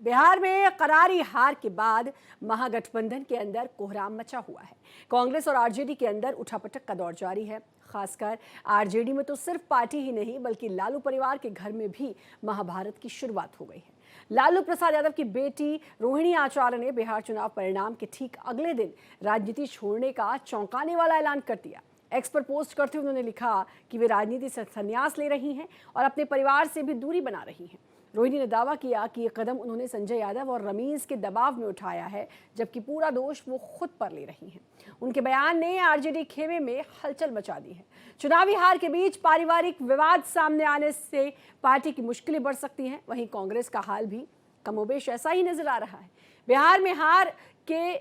बिहार में करारी हार के बाद महागठबंधन के अंदर कोहराम मचा हुआ है। कांग्रेस और आरजेडी के अंदर उठापटक का दौर जारी है। खासकर आरजेडी में तो सिर्फ पार्टी ही नहीं बल्कि लालू परिवार के घर में भी महाभारत की शुरुआत हो गई है। लालू प्रसाद यादव की बेटी रोहिणी आचार्य ने बिहार चुनाव परिणाम के ठीक अगले दिन राजनीति छोड़ने का चौंकाने वाला ऐलान कर दिया। एक्स पर पोस्ट करते हुए उन्होंने लिखा कि वे राजनीति से संन्यास ले रही हैं और अपने परिवार से भी दूरी बना रही हैं। रोहिणी ने दावा किया कि ये कदम उन्होंने संजय यादव और रमीज के दबाव में उठाया है, जबकि पूरा दोष वो खुद पर ले रही हैं। उनके बयान ने आरजेडी खेमे में हलचल मचा दी है। चुनावी हार के बीच पारिवारिक विवाद सामने आने से पार्टी की मुश्किलें बढ़ सकती हैं। वहीं कांग्रेस का हाल भी कमोबेश ऐसा ही नजर आ रहा है। बिहार में हार के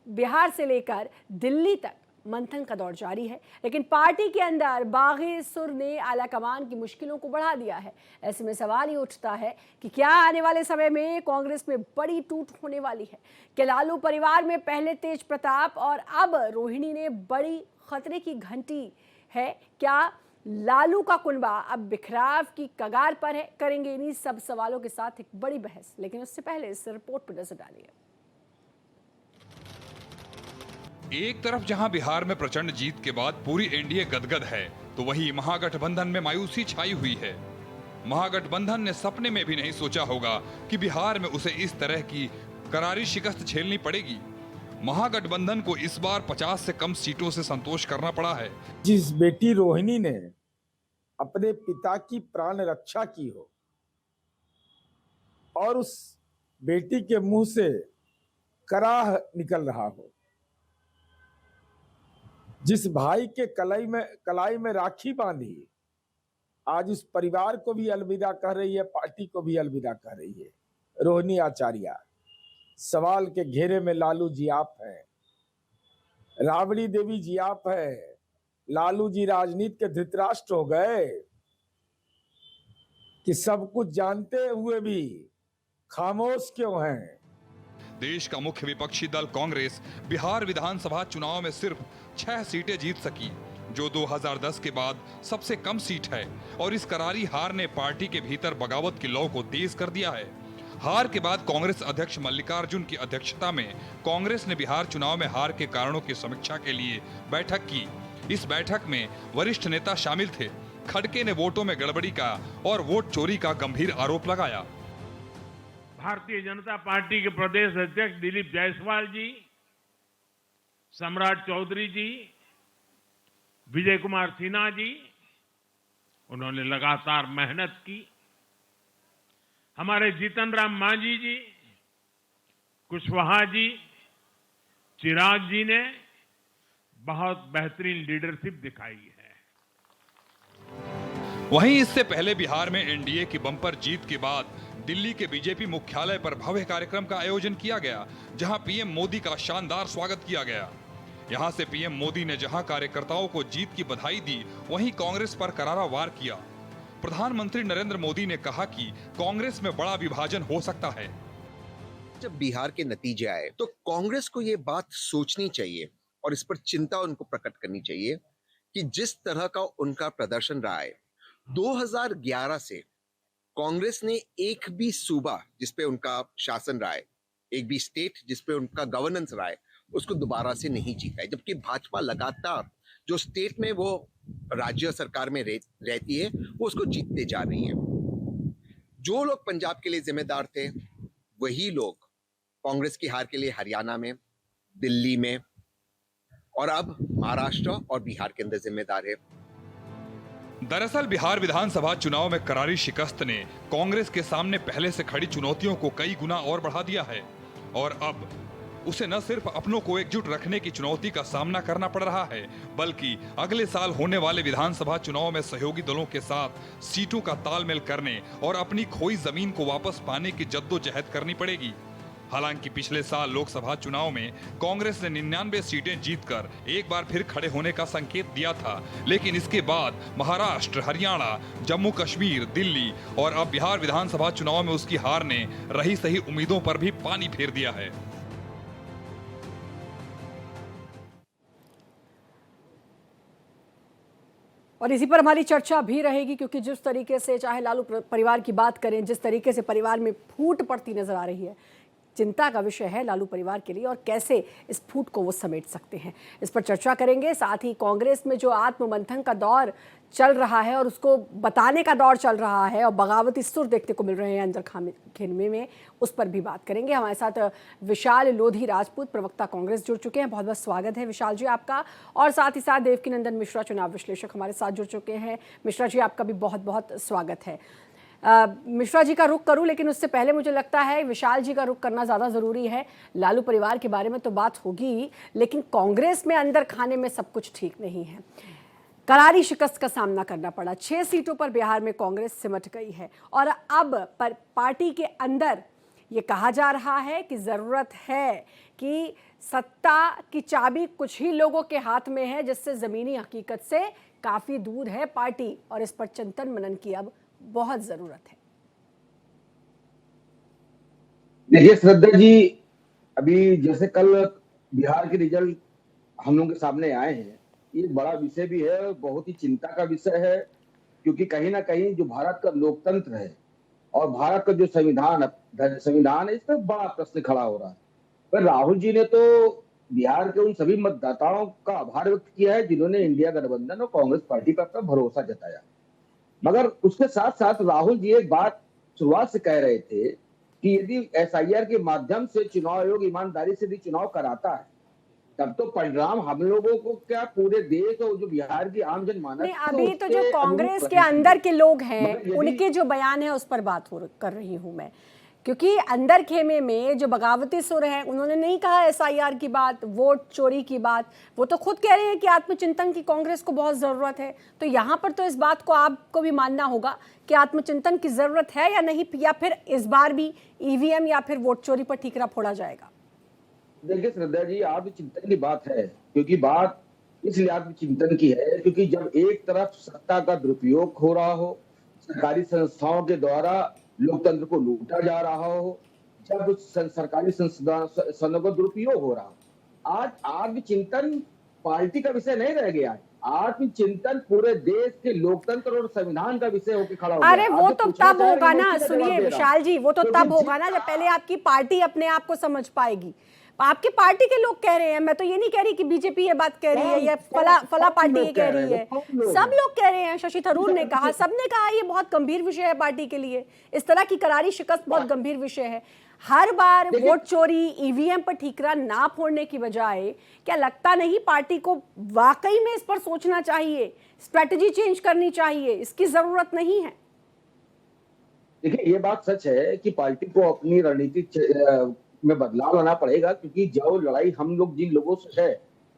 बिहार से लेकर दिल्ली तक मंथन का दौर जारी है, लेकिन पार्टी के अंदर बागी सुर ने आलाकमान की मुश्किलों को बढ़ा दिया है। ऐसे में सवाल ये उठता है कि क्या आने वाले समय में कांग्रेस में बड़ी टूट होने वाली है। क्या लालू परिवार में पहले तेज प्रताप और अब रोहिणी ने बड़ी खतरे की घंटी है? क्या लालू का कुनबा अब बिखराव की कगार पर है? करेंगे इन्हीं सब सवालों के साथ एक बड़ी बहस, लेकिन उससे पहले इस रिपोर्ट पर नजर डालिए। एक तरफ जहां बिहार में प्रचंड जीत के बाद पूरी एनडीए गदगद है, तो वहीं महागठबंधन में मायूसी छाई हुई है। महागठबंधन ने सपने में भी नहीं सोचा होगा कि बिहार में उसे इस तरह की करारी शिकस्त झेलनी पड़ेगी। महागठबंधन को इस बार 50 से कम सीटों से संतोष करना पड़ा है। जिस बेटी रोहिणी ने अपने पिता की प्राण रक्षा की हो और उस बेटी के मुंह से कराह निकल रहा हो, जिस भाई के कलाई में राखी बांधी आज उस परिवार को भी अलविदा कह रही है, पार्टी को भी अलविदा कह रही है, रोहिणी आचार्य। सवाल के घेरे में लालू जी आप हैं, राबड़ी देवी जी आप हैं। लालू जी राजनीति के धृतराष्ट्र हो गए कि सब कुछ जानते हुए भी खामोश क्यों हैं। देश का मुख्य विपक्षी दल कांग्रेस बिहार विधानसभा चुनाव में सिर्फ 6 सीटें जीत सकी, जो 2010 के बाद सबसे कम सीट है। और इस करारी हार ने पार्टी के भीतर बगावत की लौ को तेज कर दिया है। हार के बाद कांग्रेस अध्यक्ष मल्लिकार्जुन की अध्यक्षता में कांग्रेस ने बिहार चुनाव में हार के कारणों की समीक्षा के लिए बैठक की। इस बैठक में वरिष्ठ नेता शामिल थे। खड़गे ने वोटों में गड़बड़ी का और वोट चोरी का गंभीर आरोप लगाया। भारतीय जनता पार्टी के प्रदेश अध्यक्ष दिलीप जायसवाल जी, सम्राट चौधरी जी, विजय कुमार सिन्हा जी, उन्होंने लगातार मेहनत की। हमारे जीतन राम मांझी जी, कुशवाहा जी, चिराग जी ने बहुत बेहतरीन लीडरशिप दिखाई है। वहीं इससे पहले बिहार में एनडीए की बम्पर जीत के बाद दिल्ली के बीजेपी मुख्यालय पर भव्य कार्यक्रम का आयोजन किया गया, जहां पीएम मोदी का शानदार स्वागत किया गया। यहां से पीएम मोदी ने जहां कार्यकर्ताओं को जीत की बधाई दी, वहीं कांग्रेस पर करारा वार किया। प्रधानमंत्री नरेंद्र मोदी ने कहा कि कांग्रेस में बड़ा विभाजन हो सकता है। जब बिहार के नतीजे आए तो कांग्रेस को ये बात सोचनी चाहिए और इस पर चिंता उनको प्रकट करनी चाहिए कि जिस तरह का उनका प्रदर्शन रहा है, 2011 से कांग्रेस ने एक भी सूबा जिसपे उनका शासन रहा है, एक भी स्टेट जिसपे उनका गवर्नेंस रहा है, उसको दोबारा से नहीं जीता है। जबकि भाजपा लगातार जो स्टेट में वो राज्य सरकार में रहती है, वो उसको जीतते जा रही है। जो लोग पंजाब के लिए जिम्मेदार थे, वही लोग कांग्रेस की हार के लिए हरियाणा में, दिल्ली में और अब महाराष्ट्र और बिहार के अंदर जिम्मेदार है। दरअसल बिहार विधानसभा चुनाव में करारी शिकस्त ने कांग्रेस के सामने पहले से खड़ी चुनौतियों को कई गुना और बढ़ा दिया है और अब उसे न सिर्फ अपनों को एकजुट रखने की चुनौती का सामना करना पड़ रहा है, बल्कि अगले साल होने वाले विधानसभा चुनाव में सहयोगी दलों के साथ सीटों का तालमेल करने और अपनी खोई जमीन को वापस पाने की जद्दोजहद करनी पड़ेगी। हालांकि पिछले साल लोकसभा चुनाव में कांग्रेस ने 99 सीटें जीतकर एक बार फिर खड़े होने का संकेत दिया था, लेकिन इसके बाद महाराष्ट्र, हरियाणा, जम्मू कश्मीर, दिल्ली और अब बिहार विधानसभा चुनाव में उसकी हार ने रही सही उम्मीदों पर भी पानी फेर दिया है। और इसी पर हमारी चर्चा भी रहेगी, क्योंकि जिस तरीके से चाहे लालू परिवार की बात करें, जिस तरीके से परिवार में फूट पड़ती नजर आ रही है, चिंता का विषय है लालू परिवार के लिए, और कैसे इस फूट को वो समेट सकते हैं, इस पर चर्चा करेंगे। साथ ही कांग्रेस में जो आत्ममंथन का दौर चल रहा है और उसको बताने का दौर चल रहा है और बगावती सुर देखने को मिल रहे हैं अंदर खेमे में, उस पर भी बात करेंगे। हमारे साथ विशाल लोधी राजपूत, प्रवक्ता कांग्रेस, जुड़ चुके हैं। बहुत बहुत स्वागत है विशाल जी आपका। और साथ ही साथ देवकीनंदन मिश्रा, चुनाव विश्लेषक, हमारे साथ जुड़ चुके हैं। मिश्रा जी आपका भी बहुत बहुत स्वागत है। मिश्रा जी का रुख करूं, लेकिन उससे पहले मुझे लगता है विशाल जी का रुख करना ज़्यादा ज़रूरी है। लालू परिवार के बारे में तो बात होगी, लेकिन कांग्रेस में अंदर खाने में सब कुछ ठीक नहीं है। करारी शिकस्त का सामना करना पड़ा, 6 सीटों पर बिहार में कांग्रेस सिमट गई है, और अब पार्टी के अंदर ये कहा जा रहा है कि ज़रूरत है कि सत्ता की चाबी कुछ ही लोगों के हाथ में है, जिससे ज़मीनी हकीकत से काफ़ी दूर है पार्टी, और इस पर चिंतन मनन की अब बहुत जरूरत है। देखिए श्रद्धा जी, अभी जैसे कल बिहार के रिजल्ट हम लोगों के सामने आए हैं, ये बड़ा विषय भी है और बहुत ही चिंता का विषय है, क्योंकि कहीं ना कहीं जो भारत का लोकतंत्र है और भारत का जो संविधान है, इस पर बड़ा प्रश्न खड़ा हो रहा है। पर राहुल जी ने तो बिहार के उन सभी मतदाताओं का आभार व्यक्त किया है जिन्होंने इंडिया गठबंधन और कांग्रेस पार्टी पर अपना भरोसा जताया। मगर उसके साथ साथ राहुल जी एक बात शुरुआत से कह रहे थे कि यदि एसआईआर के माध्यम से चुनाव आयोग ईमानदारी से भी चुनाव कराता है, तब तो परिणाम हम लोगों को क्या, पूरे देश और जो बिहार की आम जनमानस नहीं, अभी तो जो कांग्रेस के अंदर के लोग हैं उनके जो बयान है उस पर बात कर रही हूं मैं, क्योंकि अंदर खेमे में जो बगावती सुर है उन्होंने नहीं कहा एसआईआर की बात, वोट चोरी की बात, वो तो खुद कह रहे हैं कि आत्मचिंतन की कांग्रेस को बहुत जरूरत है। तो यहाँ पर तो इस बात को आपको भी मानना होगा कि आत्मचिंतन की जरूरत है या नहीं, या फिर इस बार भी ईवीएम या फिर वोट चोरी पर ठीकरा फोड़ा जाएगा। देखिए श्रद्धा जी, आत्मचिंतन की बात है, क्योंकि बात इसलिए आत्मचिंतन की है क्योंकि जब एक तरफ सत्ता का दुरुपयोग हो रहा हो, सरकारी संस्थाओं के द्वारा लोकतंत्र को लूटा जा रहा हो, जब सरकारी संस्थानों का दुरुपयोग हो रहा हो, आज आत्मचिंतन पार्टी का विषय नहीं रह गया है। आत्मचिंतन पूरे देश के लोकतंत्र और संविधान का विषय होकर खड़ा हो गया। अरे वो तो तब होगा ना, सुनिए विशाल जी, वो तो तब होगा ना जब पहले आपकी पार्टी अपने आप को समझ पाएगी। आपकी पार्टी के लोग कह रहे हैं, मैं तो ये नहीं कह रही कि बीजेपी ये बात कह रही है या फला पार्टी ये कह रही है, सब लोग कह रहे हैं। शशि थरूर ने कहा, सबने कहा ये बहुत गंभीर विषय है पार्टी के लिए, इस तरह की करारी शिकस्त बहुत गंभीर विषय है। हर बार वोट चोरी, ईवीएम पर ठीकरा ना फोड़ने की बजाय क्या लगता नहीं पार्टी को वाकई में इस पर सोचना चाहिए, स्ट्रेटजी चेंज करनी चाहिए, इसकी जरूरत नहीं है? देखिए ये बात सच है कि पार्टी को अपनी रणनीति में बदलाव लाना पड़ेगा, क्योंकि जो लड़ाई हम लोग जिन लोगों से है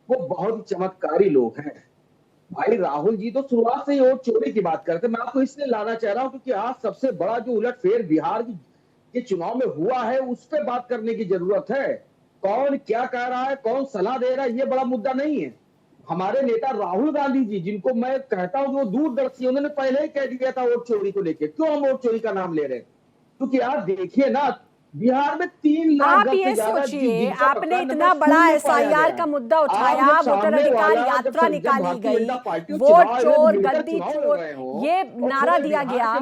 वो बहुत ही चमत्कारी लोग हैं। भाई राहुल जी तो शुरुआत से ही वोट चोरी की बात करते, मैं आपको इसलिए लाना चाह रहा हूं क्योंकि आज सबसे बड़ा जो उलटफेर बिहार के चुनाव में हुआ है उस पर बात करने की जरूरत है। कौन क्या कह रहा है, कौन सलाह दे रहा है, ये बड़ा मुद्दा नहीं है। हमारे नेता राहुल गांधी जी, जिनको मैं कहता हूं वो दूरदर्शी, उन्होंने पहले ही कह दिया था वोट चोरी को लेकर। क्यों हम वोट चोरी का नाम ले रहे हैं? क्योंकि आप देखिए ना, बिहार में 3 लाख, आप ये सोचिए, आपने इतना बड़ा एसआईआर का मुद्दा उठाया, वोटर अधिकार यात्रा निकाली गई, वोट चोर, गद्दी चोर, ये नारा दिया गया।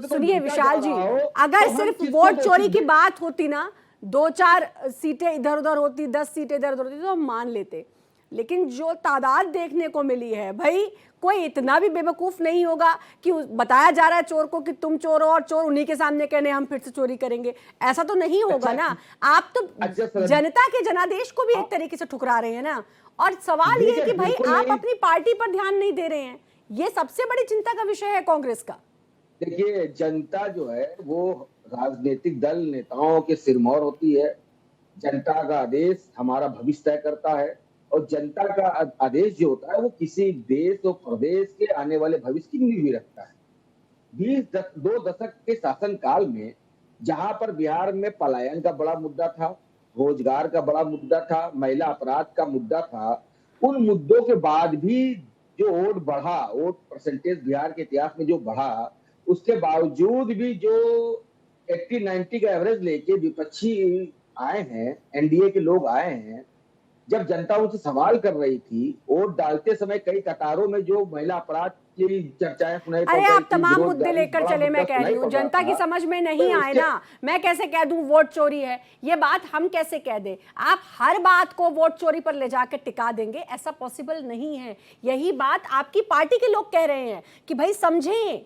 सुनिए विशाल जी, अगर सिर्फ वोट चोरी की बात होती ना, 2-4 सीटें इधर उधर होती, 10 सीटें इधर उधर होती तो हम मान लेते, लेकिन जो तादाद देखने को मिली है, भाई कोई इतना भी बेवकूफ नहीं होगा कि बताया जा रहा है चोर को कि तुम चोर हो और चोर उन्हीं के सामने कहने हम फिर से चोरी करेंगे, ऐसा तो नहीं होगा ना। आप तो जनता के जनादेश को भी एक तरीके से ठुकरा रहे हैं ना। और सवाल ये है कि भाई आप अपनी पार्टी पर ध्यान नहीं दे रहे हैं, ये सबसे बड़ी चिंता का विषय है कांग्रेस का। देखिए जनता जो है वो राजनीतिक दल नेताओं के सिरमौर होती है। जनता का आदेश हमारा भविष्य तय करता है, और जनता का आदेश जो होता है वो किसी देश और प्रदेश के आने वाले भविष्य की नींव भी रखता है। 2 दशक के शासनकाल में जहां पर बिहार में पलायन का बड़ा मुद्दा था, रोजगार का बड़ा मुद्दा था, महिला अपराध का मुद्दा था, उन मुद्दों के बाद भी जो वोट बढ़ा, वोट परसेंटेज बिहार के इतिहास में जो बढ़ा, उसके बावजूद भी जो 80-90 का एवरेज लेके विपक्षी आए हैं, एनडीए के लोग आए हैं, जब जनता उनसे सवाल कर रही थी, वोट डालते समय कई कतारों में जो महिला अपराध की चर्चाएं सुनाई पड़ अरे रही आप थी, तमाम मुद्दे बेरोजगारी लेकर बड़ा चले, मैं मुद्दा कह रही सुनाई हूँ पड़ रहा जनता की था। समझ में तो नहीं आए उसके ना। मैं कैसे कह दूं वोट चोरी है, ये बात हम कैसे कह दें? आप हर बात को वोट चोरी पर ले जाकर टिका देंगे, ऐसा पॉसिबल नहीं है। यही बात आपकी पार्टी के लोग कह रहे हैं कि भाई समझें,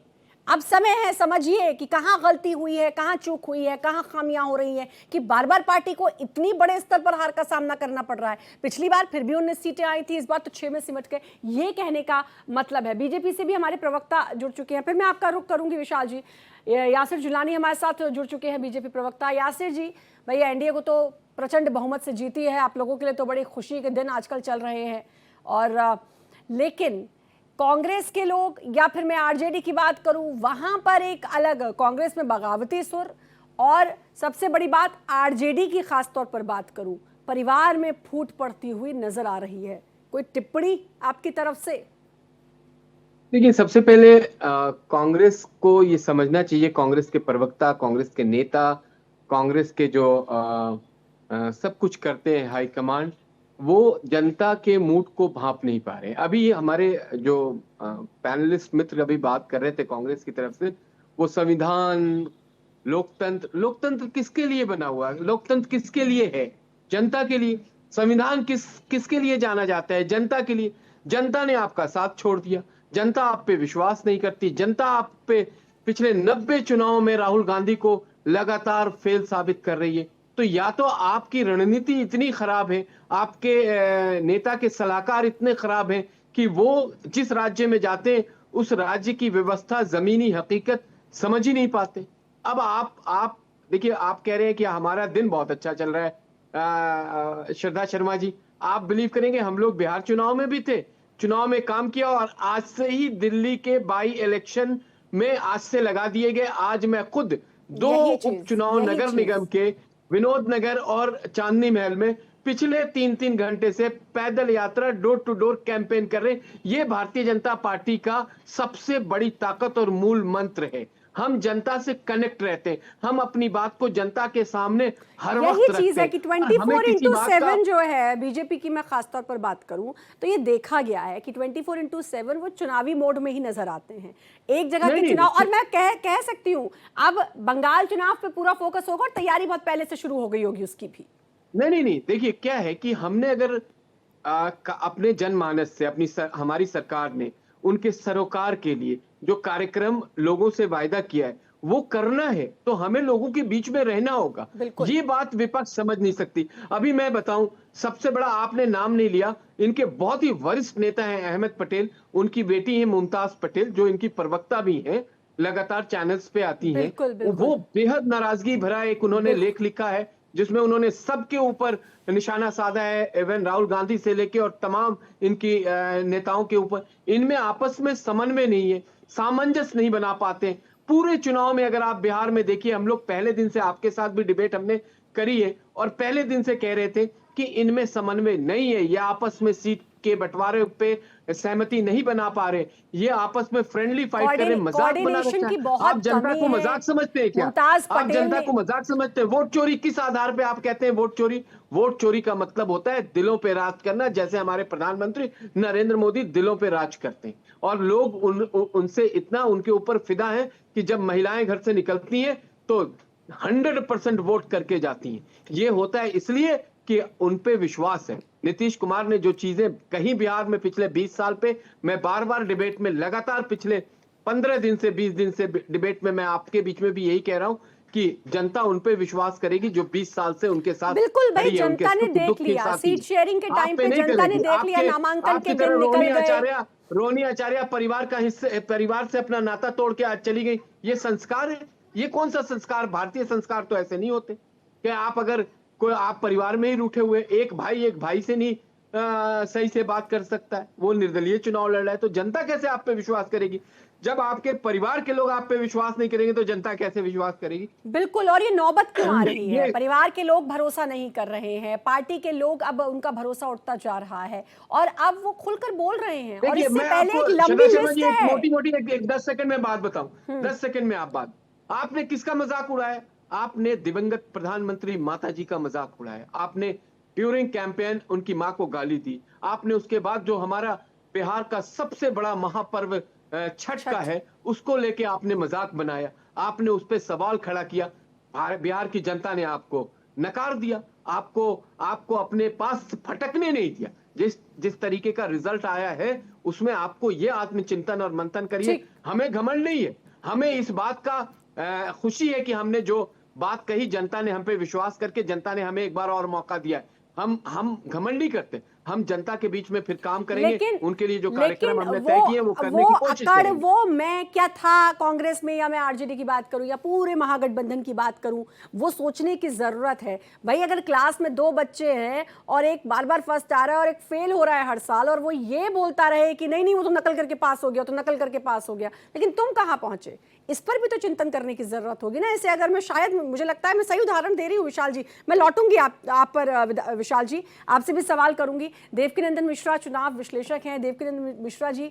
अब समय है, समझिए कि कहाँ गलती हुई है, कहाँ चूक हुई है, कहाँ खामियां हो रही हैं कि बार बार पार्टी को इतनी बड़े स्तर पर हार का सामना करना पड़ रहा है। पिछली बार फिर भी 19 सीटें आई थी, इस बार तो 6 में सिमट गए। ये कहने का मतलब है। बीजेपी से भी हमारे प्रवक्ता जुड़ चुके हैं, फिर मैं आपका रुख करूंगी विशाल जी। यासिर जुलानी हमारे साथ जुड़ चुके हैं, बीजेपी प्रवक्ता। यासिर जी, भैया एनडीए को तो प्रचंड बहुमत से जीती है, आप लोगों के लिए तो बड़ी खुशी के दिन आजकल चल रहे हैं, और लेकिन कांग्रेस के लोग, या फिर मैं आरजेडी की बात करूं, वहां पर एक अलग, कांग्रेस में बगावती सुर, और सबसे बड़ी बात आरजेडी की खास तौर पर बात करूं, परिवार में फूट पड़ती हुई नजर आ रही है। कोई टिप्पणी आपकी तरफ से? देखिए, सबसे पहले कांग्रेस को ये समझना चाहिए, कांग्रेस के प्रवक्ता, कांग्रेस के नेता, कांग्रेस के जो सब कुछ करते हैं हाईकमांड, वो जनता के मूड को भांप नहीं पा रहे। अभी ये हमारे जो पैनलिस्ट मित्र अभी बात कर रहे थे कांग्रेस की तरफ से, वो संविधान, लोकतंत्र, लोकतंत्र किसके लिए बना हुआ है? लोकतंत्र किसके लिए है? जनता के लिए। संविधान किसके लिए जाना जाता है? जनता के लिए। जनता ने आपका साथ छोड़ दिया, जनता आप पे विश्वास नहीं करती, जनता आप पे पिछले 90 चुनावों में राहुल गांधी को लगातार फेल साबित कर रही है। तो या तो आपकी रणनीति इतनी खराब है, आपके नेता के सलाहकार इतने खराब हैं कि वो जिस राज्य में जाते हैं उस राज्य की व्यवस्था, जमीनी हकीकत समझ ही नहीं पाते। अब आप देखिए, आप कह रहे हैं कि हमारा दिन बहुत अच्छा चल रहा है। श्रद्धा शर्मा जी, आप बिलीव करेंगे, हम लोग बिहार चुनाव में भी थे, चुनाव में काम किया, और आज से ही दिल्ली के बाई इलेक्शन में आज से लगा दिए गए। आज मैं खुद 2 उपचुनाव नगर निगम के विनोद नगर और चांदनी महल में पिछले 3-3 घंटे से पैदल यात्रा, डोर टू डोर कैंपेन कर रहे हैं। ये भारतीय जनता पार्टी का सबसे बड़ी ताकत और मूल मंत्र है। हम जनता से कनेक्ट रहते हैं, हम अपनी बात को जनता के सामने हर वक्त रखते हैं। यही चीज है कि 24/7 जो है बीजेपी की, मैं खास तौर पर बात करूं तो ये देखा गया है कि 24/7 वो चुनावी मोड में ही नजर आते हैं। एक जगह के चुनाव, और मैं कह सकती हूँ अब बंगाल चुनाव पे पूरा फोकस होगा, और तैयारी बहुत पहले से शुरू हो गई होगी उसकी भी। नहीं, देखिए क्या है कि हमने अगर अपने जनमानस से, हमारी सरकार ने उनके सरोकार के लिए जो कार्यक्रम लोगों से वायदा किया है वो करना है, तो हमें लोगों के बीच में रहना होगा। ये बात विपक्ष समझ नहीं सकती। अभी मैं बताऊं, सबसे बड़ा, आपने नाम नहीं लिया, इनके बहुत ही वरिष्ठ नेता हैं अहमद पटेल, उनकी बेटी है मुमताज पटेल, जो इनकी प्रवक्ता भी हैं, लगातार चैनल्स पे आती हैं। वो बेहद नाराजगी भरा एक उन्होंने लेख लिखा है जिसमें उन्होंने सबके ऊपर निशाना साधा है, इवन राहुल गांधी से लेके और तमाम इनकी नेताओं के ऊपर। इनमें आपस में समन्वय नहीं है, सामंजस्य नहीं बना पाते। पूरे चुनाव में अगर आप बिहार में देखिए, हम लोग पहले दिन से, आपके साथ भी डिबेट हमने करी है, और पहले दिन से कह रहे थे कि इनमें समन्वय नहीं है, ये आपस में सीट के बंटवारे पे सहमति नहीं बना पा रहे, ये आपस में फ्रेंडली फाइट कर रहे, मजाक बना रखा है। आप जनता को मजाक समझते हैं क्या? आप जनता को मजाक समझते हैं? वोट चोरी किस आधार पे आप कहते हैं वोट चोरी? वोट चोरी का मतलब होता है दिलों पे राज करना, जैसे हमारे प्रधानमंत्री नरेंद्र मोदी दिलों पे राज करते हैं, और लोग उनसे इतना उनके ऊपर फिदा है कि जब महिलाएं घर से निकलती हैं तो 100% वोट करके जाती हैं। ये होता है इसलिए कि उन पे विश्वास है। नीतीश कुमार ने जो चीजें कही बिहार में पिछले 20 साल पे, मैं बार बार डिबेट में, लगातार पिछले 15 दिन से 20 दिन से डिबेट में मैं आपके बीच में भी यही कह रहा हूं कि जनता उन पे विश्वास करेगी जो 20 साल से उनके साथ। बिल्कुल भाई, जनता ने देख लिया, सीट शेयरिंग के टाइम पे जनता ने देख लिया, नामांकन के दिन निकल गए। रोनी आचार्य परिवार का हिस्सा, परिवार से अपना नाता तोड़ के आज चली गई। ये संस्कार है? ये कौन सा संस्कार? भारतीय संस्कार तो ऐसे नहीं होते कि आप अगर कोई, आप परिवार में ही रूठे हुए, एक भाई से नहीं सही से बात कर सकता है, वो निर्दलीय चुनाव लड़ रहा है, तो जनता कैसे आप पे विश्वास करेगी? जब आपके परिवार के लोग आप पे विश्वास नहीं करेंगे तो जनता कैसे विश्वास करेगी? बिल्कुल, और ये नौबत क्यों आ रही है? परिवार के लोग भरोसा नहीं कर रहे हैं, पार्टी के लोग, अब उनका भरोसा उठता जा रहा है, और अब वो खुलकर बोल रहे हैं। और इससे पहले एक लंबी लिस्ट है। मोटी 10 सेकंड में बात बताऊं, 10 सेकंड में आप बात, आपने किसका मजाक उड़ाया? आपने दिवंगत प्रधानमंत्री माता जी का मजाक उड़ाया, आपने ड्यूरिंग कैंपेन उनकी मां को गाली दी, आपने उसके बाद जो हमारा बिहार का सबसे बड़ा महापर्व छठ का है, उसको लेके आपने मजाक बनाया, आपने उस पर सवाल खड़ा किया। बिहार की जनता ने आपको नकार दिया, आपको आपको अपने पास फटकने नहीं दिया। जिस जिस तरीके का रिजल्ट आया है उसमें आपको ये आत्मचिंतन और मंथन करिए। ठीक। हमें घमंड नहीं है, हमें इस बात का खुशी है कि हमने जो बात कही, जनता ने हम पे विश्वास करके जनता ने हमें एक बार और मौका दिया है। हम घमंड नहीं करते, हम जनता के बीच में फिर काम करेंगे। लेकिन उनके लिए जो लेकिन कार्यक्रम हमने तय किए वो करने की कोशिश अकड़, करेंगे। वो मैं क्या था कांग्रेस में, या मैं आरजेडी की बात करूं या पूरे महागठबंधन की बात करूं, वो सोचने की जरूरत है भाई। अगर क्लास में 2 बच्चे हैं और एक बार बार फर्स्ट आ रहा है और एक फेल हो रहा है हर साल, और वो ये बोलता रहे कि नहीं नहीं वो तो नकल करके पास हो गया, तो नकल करके पास हो गया, लेकिन तुम कहां पहुंचे, इस पर भी तो चिंतन करने की जरूरत होगी ना। ऐसे अगर मैं, शायद मुझे लगता है मैं सही उदाहरण दे रही हूँ विशाल जी, मैं लौटूंगी आप पर विशाल जी, आपसे भी सवाल करूंगी। देवकीनंदन मिश्रा चुनाव विश्लेषक हैं। देवकीनंदन मिश्रा जी,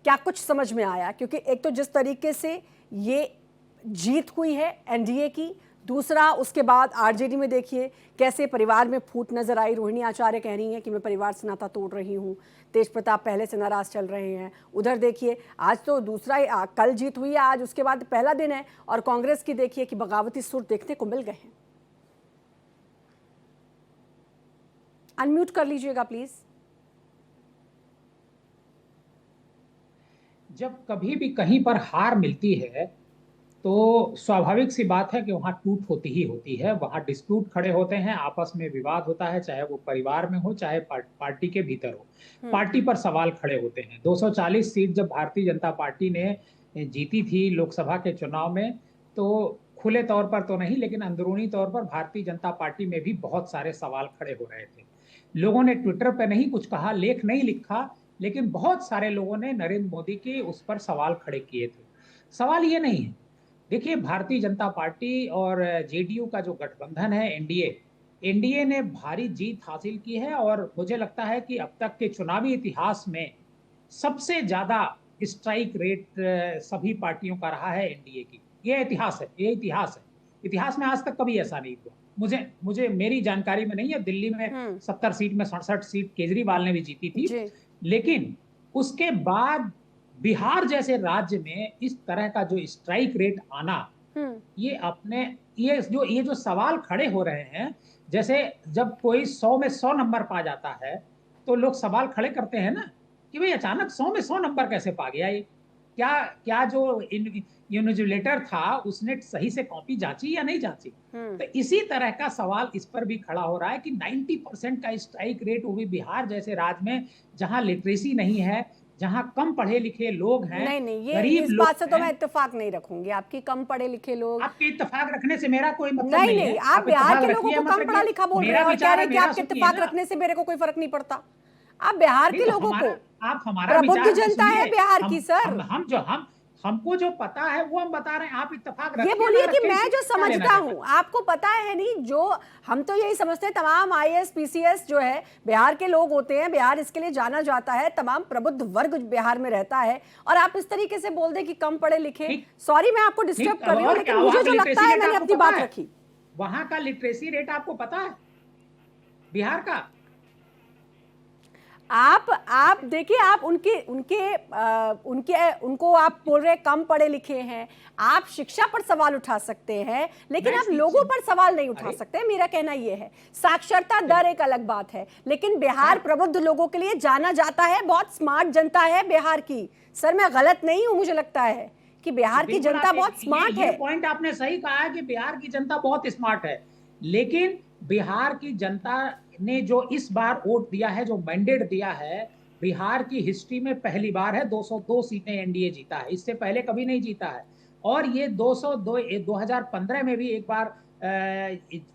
क्या कुछ समझ में आया? क्योंकि एक तो जिस तरीके से ये जीत हुई है एनडीए की, दूसरा उसके बाद आरजेडी में देखिए कैसे परिवार में फूट नजर आई। रोहिणी आचार्य कह रही हैं कि मैं परिवार से नाता तोड़ रही हूँ, तेज प्रताप पहले से नाराज चल रहे हैं। उधर देखिए आज तो दूसरा, कल जीत हुई है, आज उसके बाद पहला दिन है, और कांग्रेस की देखिए कि बगावती सुर देखने को मिल गए हैं। अनम्यूट कर लीजिएगा प्लीज। जब कभी भी कहीं पर हार मिलती है तो स्वाभाविक सी बात है कि वहां टूट होती ही होती है, वहां डिस्प्यूट खड़े होते हैं, आपस में विवाद होता है, चाहे वो परिवार में हो चाहे पार्टी के भीतर हो। पार्टी पर सवाल खड़े होते हैं। 240 सीट जब भारतीय जनता पार्टी ने जीती थी लोकसभा के चुनाव में, तो खुले तौर पर तो नहीं लेकिन अंदरूनी तौर पर भारतीय जनता पार्टी में भी बहुत सारे सवाल खड़े हो रहे थे। लोगों ने ट्विटर पे नहीं कुछ कहा, लेख नहीं लिखा, लेकिन बहुत सारे लोगों ने नरेंद्र मोदी के उस पर सवाल खड़े किए थे। सवाल ये नहीं है, देखिए भारतीय जनता पार्टी और जेडीयू का जो गठबंधन है एनडीए ने भारी जीत हासिल की है, और मुझे लगता है कि अब तक के चुनावी इतिहास में सबसे ज्यादा स्ट्राइक रेट सभी पार्टियों का रहा है एनडीए की। ये इतिहास है, ये इतिहास है। इतिहास में आज तक कभी ऐसा नहीं हुआ। मुझे मेरी जानकारी में नहीं है। दिल्ली में 70 सीट में 67 सीट केजरीवाल ने भी जीती थी, लेकिन उसके बाद बिहार जैसे राज्य में इस तरह का जो स्ट्राइक रेट आना, ये जो सवाल खड़े हो रहे हैं, जैसे जब कोई 100 में 100 नंबर पा जाता है तो लोग सवाल खड़े करते हैं ना कि भाई अचानक 100 में 100 नंबर कैसे पा गया ये, क्या जो इन्विजिलेटर था उसने सही से कॉपी जांची या नहीं जांची। तो इसी तरह का सवाल इस पर भी खड़ा हो रहा है कि 90% का स्ट्राइक रेट, वो भी बिहार जैसे राज्य में जहां लिटरेसी नहीं है, जहां कम पढ़े लिखे लोग हैं। नहीं, ये इस बात से तो मैं इत्तेफाक नहीं रखूंगी आपकी। कम पढ़े लिखे लोग, आपके इत्तेफाक रखने से मेरा कोई मतलब नहीं है। आप बिहार के लोगों को कम पढ़ा लिखा बोल रहे हैं और कह रहे हैं कि आपके इत्तेफाक रखने से मेरे को कोई फर्क नहीं पड़ता। आप बिहार के लोगों को, आप हमारा प्रबुद्ध जनता है बिहार की सर, हमको जो पता है वो हम बता रहे हैं। आप इत्तेफाक ये बोलिए कि मैं जो समझता हूँ, आपको पता है नहीं, जो हम तो यही समझते हैं तमाम आईएएस पीसीएस जो है बिहार के लोग होते हैं, बिहार इसके लिए जाना जाता है, तमाम प्रबुद्ध वर्ग बिहार में रहता है, और आप इस तरीके से बोल दे कि कम पढ़े लिखे। सॉरी मैं आपको डिस्टर्ब कर रही हूँ, लेकिन मुझे जो लगता है मैंने अपनी बात रखी। वहां का लिटरेसी रेट आपको पता है बिहार का? आप देखिए, आप उनको आप बोल रहे कम पढ़े लिखे हैं। आप शिक्षा पर सवाल उठा सकते हैं, लेकिन आप लोगों पर सवाल नहीं उठा सकते। मेरा कहना यह है, साक्षरता दर एक अलग बात है, लेकिन बिहार प्रबुद्ध लोगों के लिए जाना जाता है, बहुत स्मार्ट जनता है बिहार की। सर मैं गलत नहीं हूं, मुझे लगता है कि बिहार की जनता बहुत स्मार्ट है। पॉइंट आपने सही कहा है कि बिहार की जनता बहुत स्मार्ट है, लेकिन बिहार की जनता ने जो इस बार वोट दिया है, जो मैंडेट दिया है, बिहार की हिस्ट्री में पहली बार है 202 सीटें एनडीए जीता है, इससे पहले कभी नहीं जीता है। और ये 202 2015 में भी एक बार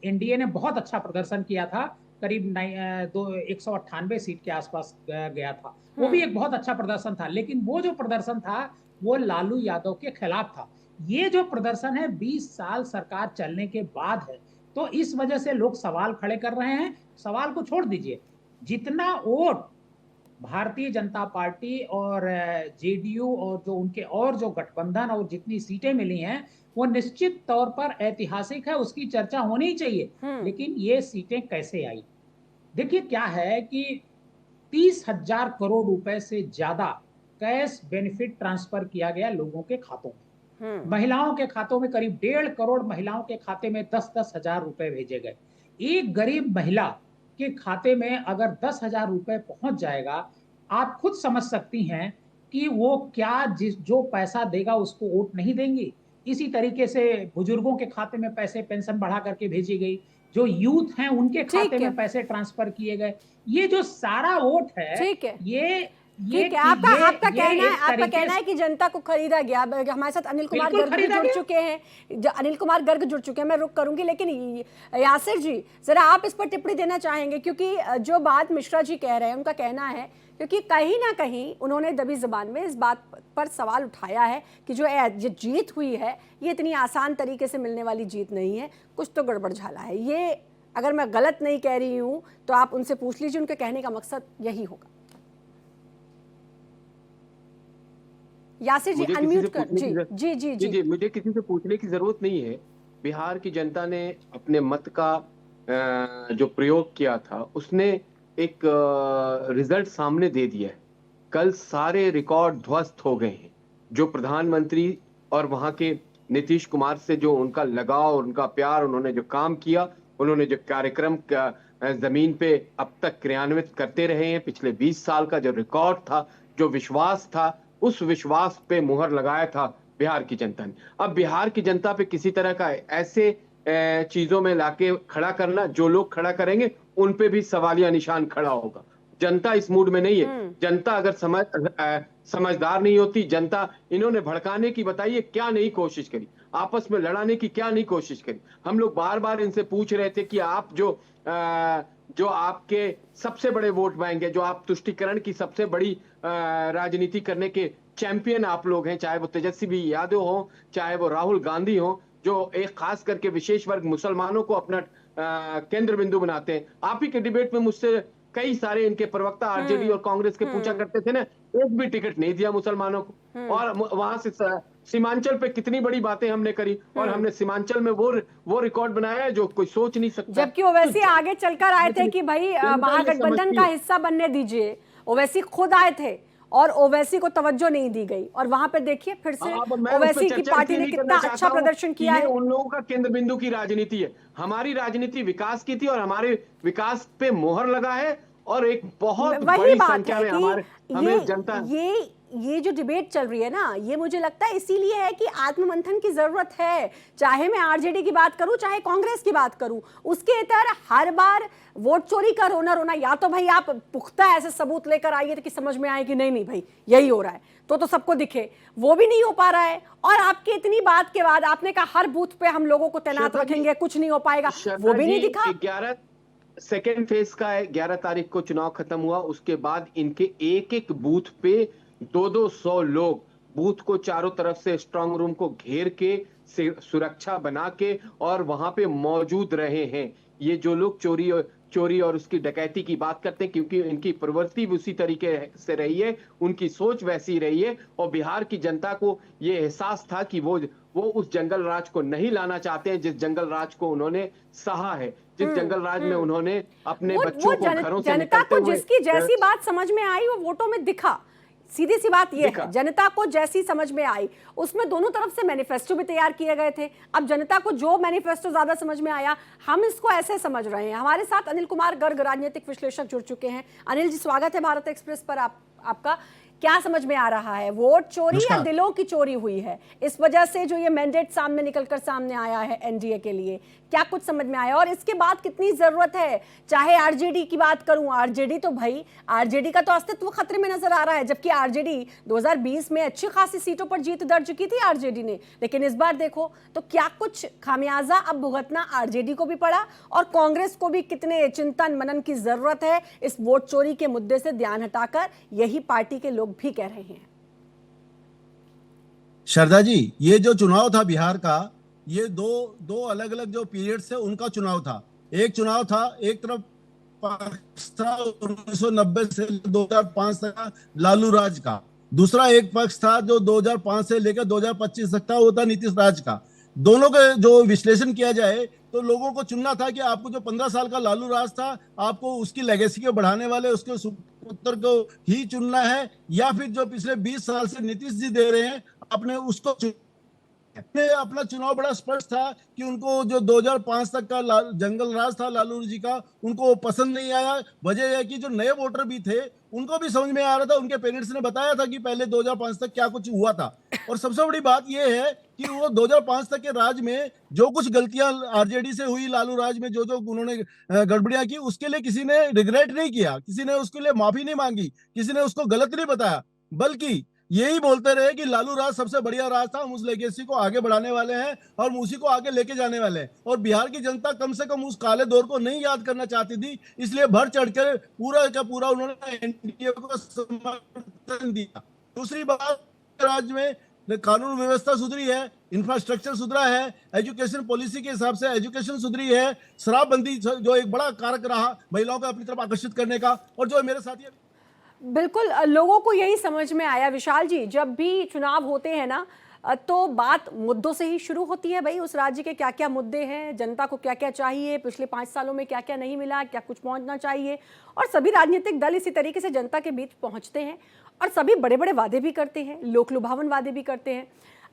एनडीए ने बहुत अच्छा प्रदर्शन किया था, करीब 198 सीट के आसपास गया था, वो भी एक बहुत अच्छा प्रदर्शन था। लेकिन वो जो प्रदर्शन था वो लालू यादव के खिलाफ था। ये जो प्रदर्शन है 20 साल सरकार चलने के बाद है, तो इस वजह से लोग सवाल खड़े कर रहे हैं। सवाल को छोड़ दीजिए, जितना वोट भारतीय जनता पार्टी और जेडीयू और जो उनके और जो गठबंधन और जितनी सीटें मिली हैं, वो निश्चित तौर पर ऐतिहासिक है, उसकी चर्चा होनी चाहिए। लेकिन ये सीटें कैसे आई? देखिए क्या है कि 30,000 करोड़ रुपए से ज्यादा कैश बेनिफिट ट्रांसफर किया गया लोगों के खातों में। महिलाओं के खातों में करीब 1.5 करोड़ महिलाओं के खाते में 10-10 हजार रुपए भेजे गए। एक गरीब महिला के खाते में अगर 10,000 रुपए पहुंच जाएगा, आप खुद समझ सकती हैं कि वो क्या जो पैसा देगा उसको वोट नहीं देंगी। इसी तरीके से बुजुर्गों के खाते में पैसे पेंशन बढ़ा करके भेजी गई, जो यूथ हैं उनके खाते में पैसे ट्रांसफर किए गए। ये जो सारा वोट है, ठीक है, ये ठीक है। आपका कहना है कि जनता को खरीदा गया। हमारे साथ अनिल कुमार गर्ग भी जुड़ चुके हैं, अनिल कुमार गर्ग जुड़ चुके हैं। मैं रुक करूंगी, लेकिन यासिर जी जरा आप इस पर टिप्पणी देना चाहेंगे, क्योंकि जो बात मिश्रा जी कह रहे हैं उनका कहना है, क्योंकि कहीं ना कहीं उन्होंने दबी जबान में इस बात पर सवाल उठाया है कि जो जीत हुई है ये इतनी आसान तरीके से मिलने वाली जीत नहीं है, कुछ तो गड़बड़ झाला है। ये अगर मैं गलत नहीं कह रही हूँ तो आप उनसे पूछ लीजिए, उनके कहने का मकसद यही होगा। यासिर जी अनम्यूट कर। जी जी जी जी, मुझे किसी से पूछने की जरूरत नहीं है। बिहार की जनता ने अपने मत का जो प्रयोग किया था उसने एक रिजल्ट सामने दे दिया है। कल सारे रिकॉर्ड ध्वस्त हो गए हैं। जो प्रधानमंत्री और वहां के नीतीश कुमार से जो उनका लगाव और उनका प्यार, उन्होंने जो काम किया, उन्होंने जो कार्यक्रम जमीन पे अब तक क्रियान्वित करते रहे हैं, पिछले 20 साल का जो रिकॉर्ड था, जो विश्वास था, उस विश्वास पे मुहर लगाया था बिहार की जनता ने। अब बिहार की जनता पे किसी तरह का ऐसे चीजों में लाके खड़ा करना, जो लोग खड़ा करेंगे उन पे भी सवालिया निशान खड़ा होगा। जनता इस मूड में नहीं है। जनता अगर समझदार नहीं होती, जनता इन्होंने भड़काने की बताइए क्या नहीं कोशिश करी, आपस में लड़ाने की क्या नहीं कोशिश करी। हम लोग बार बार इनसे पूछ रहे थे कि आप जो आपके सबसे बड़े वोट बैंक है, जो आप तुष्टीकरण की सबसे बड़ी राजनीति करने के चैंपियन आप लोग हैं, चाहे वो तेजस्वी यादव हो, चाहे वो राहुल गांधी हो, जो एक खास करके विशेष वर्ग मुसलमानों को अपना केंद्र बिंदु बनाते हैं। आप ही के डिबेट में मुझसे कई सारे इनके प्रवक्ता आरजेडी और कांग्रेस के पूछा करते थे ना, एक भी टिकट नहीं दिया मुसलमानों को। और वहां से सीमांचल पे कितनी बड़ी बातें हमने करी, और हमने सीमांचल में वो रिकॉर्ड बनाया है जो कोई सोच नहीं सकता। जबकि ओवैसी आगे चलकर आए थे कि भाई महागठबंधन का हिस्सा बनने दीजिए। ओवैसी खुद आए थे और ओवैसी को तवज्जो नहीं दी गई, और वहां पर देखिए फिर से ओवैसी की पार्टी ने कितना अच्छा प्रदर्शन किया है। उन लोगों का केंद्र बिंदु की राजनीति है। हमारी राजनीति विकास की थी और हमारे विकास पे मोहर लगा है, और एक बहुत बड़ी संख्या में हमें जनता ये जो डिबेट चल रही है ना, ये मुझे लगता है इसीलिए है कि आत्ममंथन की जरूरत है। चाहे मैं आरजेडी की बात करूं, चाहे कांग्रेस की बात करूं, उसके इतर हर बार वोट चोरी का रोना रोना, या तो भाई आप पुख्ता ऐसे सबूत लेकर आइए कि समझ में आए कि नहीं भाई यही हो रहा है, तो सबको दिखे, वो भी नहीं हो पा रहा है। और आपकी इतनी बात के बाद आपने कहा हर बूथ पे हम लोगों को तैनात रखेंगे, कुछ नहीं हो पाएगा, वो भी नहीं दिखा। 11 सेकेंड फेज का 11 तारीख को चुनाव खत्म हुआ। उसके बाद इनके एक एक बूथ पे 200 लोग बूथ को चारों तरफ से स्ट्रांग रूम को घेर के सुरक्षा बना के और वहां पे मौजूद रहे हैं। ये जो लोग चोरी और उसकी डकैती की बात करते हैं, क्योंकि इनकी प्रवृत्ति भी उसी तरीके से रही है, उनकी सोच वैसी रही है। और बिहार की जनता को ये एहसास था कि वो उस जंगल राज को नहीं लाना चाहते हैं जिस जंगल राज को उन्होंने सहा है, जिस जंगल राज में उन्होंने अपने बच्चों को घरों से निकलते हुए, जिसकी जैसी बात समझ में आई वो वोटों में दिखा। सीधी सी बात यह है, जनता को जैसी समझ में आई उसमें दोनों तरफ से मैनिफेस्टो भी तैयार किए गए थे। अब जनता को जो मैनिफेस्टो ज्यादा समझ में आया, हम इसको ऐसे समझ रहे हैं। हमारे साथ अनिल कुमार गर्ग राजनीतिक विश्लेषक जुड़ चुके हैं। अनिल जी स्वागत है भारत एक्सप्रेस पर। आपका क्या समझ में आ रहा है, वोट चोरी या दिलों की चोरी हुई है? इस वजह से जो ये मैंडेट सामने निकलकर सामने आया है एनडीए के लिए, क्या कुछ समझ में आया और इसके बाद कितनी जरूरत है? चाहे आरजेडी की बात करूं, आरजेडी तो भाई आरजेडी का तो अस्तित्व खतरे में नजर आ रहा है, जबकि आरजेडी 2020 में अच्छी खासी सीटों पर जीत दर्ज की थी आरजेडी ने, लेकिन इस बार देखो तो क्या कुछ खामियाजा अब भुगतना आरजेडी को भी पड़ा और कांग्रेस को भी कितने चिंतन मनन की जरूरत है इस वोट चोरी के मुद्दे से ध्यान हटाकर, यही पार्टी के लोग भी कह रहे हैं। श्रद्धा जी, ये जो चुनाव था बिहार का, ये दो अलग अलग जो पीरियड्स है उनका चुनाव था। एक चुनाव था, एक तरफ पक्ष था 1990 से 2005 तक लालू राज का, दूसरा एक पक्ष था जो 2005 से लेकर 2025 तक था, वो था नीतीश राज का। दोनों का जो विश्लेषण किया जाए तो लोगों को चुनना था कि आपको जो 15 साल का लालू राज था, आपको उसकी लेगेसी को बढ़ाने वाले, उसके पुत्र को ही चुनना है या फिर जो पिछले 20 साल से नीतीश जी दे रहे हैं अपने उसको अपना चुनाव बड़ा स्पष्ट था कि उनको जो 2005 तक का जंगल राज था लालू जी का, उनको वो पसंद नहीं आया। वजह है कि जो नए वोटर भी थे उनको भी समझ में आ रहा था, उनके पेरेंट्स ने बताया था कि पहले 2005 तक क्या कुछ हुआ था। और सबसे बड़ी बात यह है कि वो 2005 तक के राज में जो कुछ गलतियां आरजेडी से हुई, लालू राज में जो जो उन्होंने गड़बड़ियां की, उसके लिए किसी ने रिग्रेट नहीं किया, किसी ने उसके लिए माफी नहीं मांगी, किसी ने उसको गलत नहीं बताया, बल्कि यही बोलते रहे कि लालू राज सबसे बढ़िया राज था, हम उस लेगेसी को आगे बढ़ाने वाले हैं और उसी को आगे लेके जाने वाले हैं। और बिहार की जनता कम से कम उस काले दौर को नहीं याद करना चाहती थी, इसलिए बढ़ चढ़कर पूरा का पूरा उन्होंने एनडीए को समर्थन दिया। दूसरी बात, राज्य में कानून व्यवस्था सुधरी है, इंफ्रास्ट्रक्चर सुधरा है, एजुकेशन पॉलिसी के हिसाब से एजुकेशन सुधरी है, शराबबंदी जो एक बड़ा कारक रहा महिलाओं को अपनी तरफ आकर्षित करने का, और जो मेरे साथी बिल्कुल लोगों को यही समझ में आया विशाल जी, जब भी चुनाव होते हैं ना तो बात मुद्दों से ही शुरू होती है। भाई उस राज्य के क्या क्या मुद्दे हैं, जनता को क्या क्या चाहिए, पिछले 5 सालों में क्या क्या नहीं मिला, क्या कुछ पहुंचना चाहिए, और सभी राजनीतिक दल इसी तरीके से जनता के बीच पहुंचते हैं और सभी बड़े बड़े वादे भी करते हैं, लोक लुभावन वादे भी करते हैं।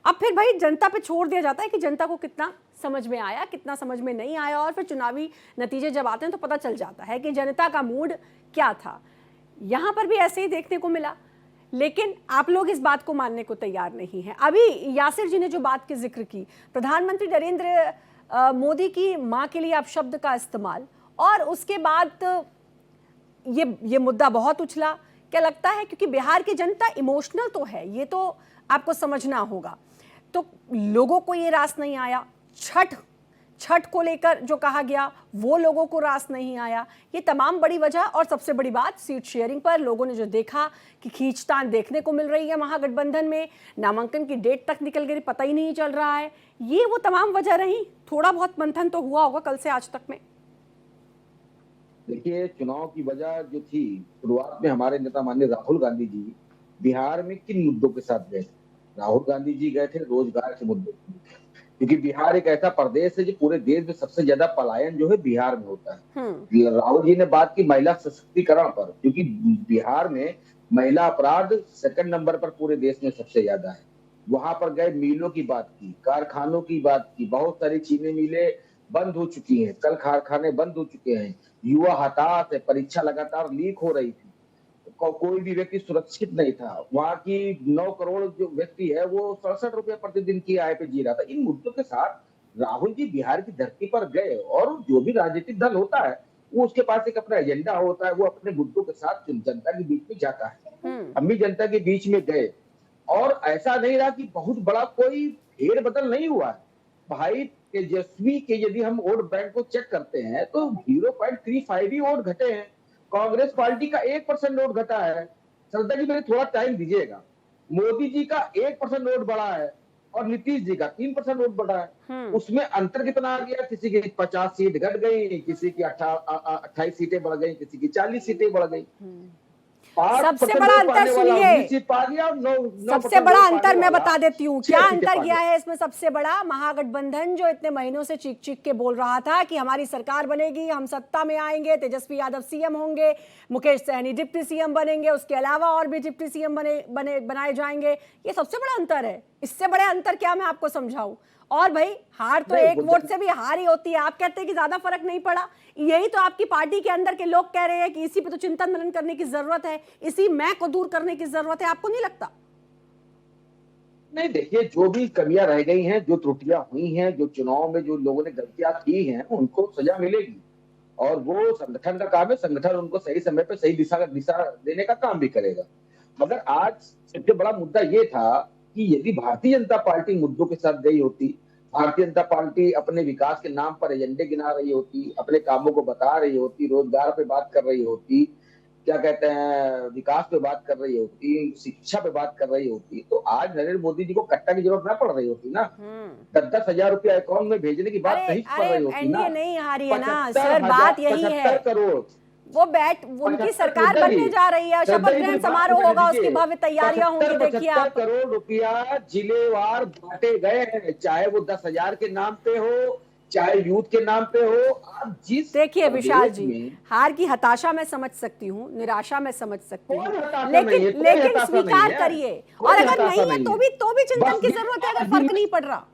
अब फिर भाई जनता पे छोड़ दिया जाता है कि जनता को कितना समझ में आया, कितना समझ में नहीं आया, और फिर चुनावी नतीजे जब आते हैं तो पता चल जाता है कि जनता का मूड क्या था। यहाँ पर भी ऐसे ही देखने को मिला, लेकिन आप लोग इस बात को मानने को तैयार नहीं हैं। अभी यासिर जी ने जो बात की जिक्र की, प्रधानमंत्री नरेंद्र मोदी की मां के लिए आप शब्द का इस्तेमाल, और उसके बाद ये मुद्दा बहुत उछला। क्या लगता है, क्योंकि बिहार की जनता इमोशनल तो है, ये तो आपको समझना होगा, तो लोगों को ये रास नहीं आया। छठ को लेकर जो कहा गया वो लोगों को रास नहीं आया। ये तमाम बड़ी वजह, और सबसे बड़ी बात सीट शेयरिंग पर लोगों ने जो देखा कि खींचतान देखने को मिल रही है महागठबंधन में, नामांकन की डेट तक निकल गई, पता ही नहीं चल रहा है, ये वो तमाम वजह रही। थोड़ा बहुत मंथन तो हुआ होगा कल से आज तक में। देखिए, चुनाव की वजह जो थी, शुरुआत में हमारे नेता माननीय राहुल गांधी जी बिहार में किन मुद्दों के साथ गए? राहुल गांधी जी गए थे रोजगार के मुद्दे, क्योंकि बिहार एक ऐसा प्रदेश है जो पूरे देश में सबसे ज्यादा पलायन जो है बिहार में होता है। राहुल जी ने बात की महिला सशक्तिकरण पर, क्योंकि बिहार में महिला अपराध 2nd नंबर पर पूरे देश में सबसे ज्यादा है। वहां पर गए, मिलों की बात की, कारखानों की बात की, बहुत सारी चीनी मिलें बंद हो चुकी हैं, कल कारखाने बंद हो चुके हैं, युवा हताश है, परीक्षा लगातार लीक हो रही थी, कोई भी व्यक्ति सुरक्षित नहीं था, वहां की 9 करोड़ जो व्यक्ति है वो 67 रुपए प्रतिदिन की आय पे जी रहा था। इन मुद्दों के साथ राहुल जी बिहार की धरती पर गए, और जो भी राजनीतिक दल होता है वो उसके पास एक अपना एजेंडा होता है, वो अपने मुद्दों के साथ जनता के बीच में जाता है। हम भी जनता के बीच में गए, और ऐसा नहीं रहा कि बहुत बड़ा कोई फेर बदल नहीं हुआ है। भाई तेजस्वी के यदि हम वोट बैंक को चेक करते हैं तो 0.35 ही वोट घटे हैं, कांग्रेस पार्टी का 1% वोट घटा है। श्रद्धा जी मेरे थोड़ा टाइम दीजिएगा। मोदी जी का 1% वोट बढ़ा है और नीतीश जी का 3% वोट बढ़ा है। उसमें अंतर कितना आ गया? किसी की 50 सीट घट गई, किसी की 28 सीटें बढ़ गई, किसी की 40 सीटें बढ़ गई। सबसे बड़ा अंतर सुनिए, सबसे बड़ा अंतर मैं बता देती हूँ क्या अंतर किया है इसमें। सबसे बड़ा, महागठबंधन जो इतने महीनों से चीख चीख के बोल रहा था कि हमारी सरकार बनेगी, हम सत्ता में आएंगे, तेजस्वी यादव सीएम होंगे, मुकेश सहनी डिप्टी सीएम बनेंगे, उसके अलावा और भी डिप्टी सीएम बनाए जाएंगे, ये सबसे बड़ा अंतर है। इससे बड़े अंतर क्या मैं आपको समझाऊं? और भाई हार तो एक वोट से भी हार ही होती है। आप कहते हैं कि ज्यादा फर्क नहीं पड़ा, यही तो आपकी पार्टी के अंदर के लोग कह रहे हैं कि इसी पे तो चिंतन मनन करने की जरूरत है, इसी मैं को दूर करने की जरूरत है। आपको नहीं लगता? नहीं, देखिए, जो भी कमियां रह गई हैं, जो त्रुटियां हुई हैं, जो चुनाव में जो लोगों ने गलतियां की हैं, उनको सजा मिलेगी, और वो संगठन का काम है, संगठन उनको सही समय पे सही दिशा देने का काम भी करेगा। मगर आज सबसे बड़ा मुद्दा ये था कि यदि भारतीय जनता पार्टी मुद्दों के साथ गई होती, भारतीय जनता पार्टी अपने विकास के नाम पर एजेंडे गिना रही होती, अपने कामों को बता रही होती, रोजगार पे बात कर रही होती, क्या कहते हैं, विकास पे बात कर रही होती, शिक्षा पे बात कर रही होती, तो आज नरेंद्र मोदी जी को कट्टा की जरूरत ना पड़ रही होती ना। 10-10 हजार रुपया अकाउंट में भेजने की बात नहीं पड़ रही होती ना। नहीं हारी है ना सर, बात यही है। 75 करोड़ वो उनकी सरकार बनने जा रही है, शपथ ग्रहण समारोह होगा, उसकी भव्य तैयारियां होंगी। देखिए आप, 75 करोड़ रुपया जिलेवार बांटे गए हैं, चाहे वो 10,000 के नाम पे हो, चाहे यूथ के नाम पे हो। आप जिस देखिए विशाल प्रदेश जी, में हार की हताशा मैं समझ सकती हूँ, निराशा मैं समझ सकती हूँ, कोई हताशा नहीं है, लेकिन कोई लेकिन हताशा नहीं स्वीकार है, करिए। कोई और अगर हताशा नहीं है नहीं तो है। भी चिंतन बस की ये जरूरत है, आज अगर भी फर्क नहीं पड़ रहा।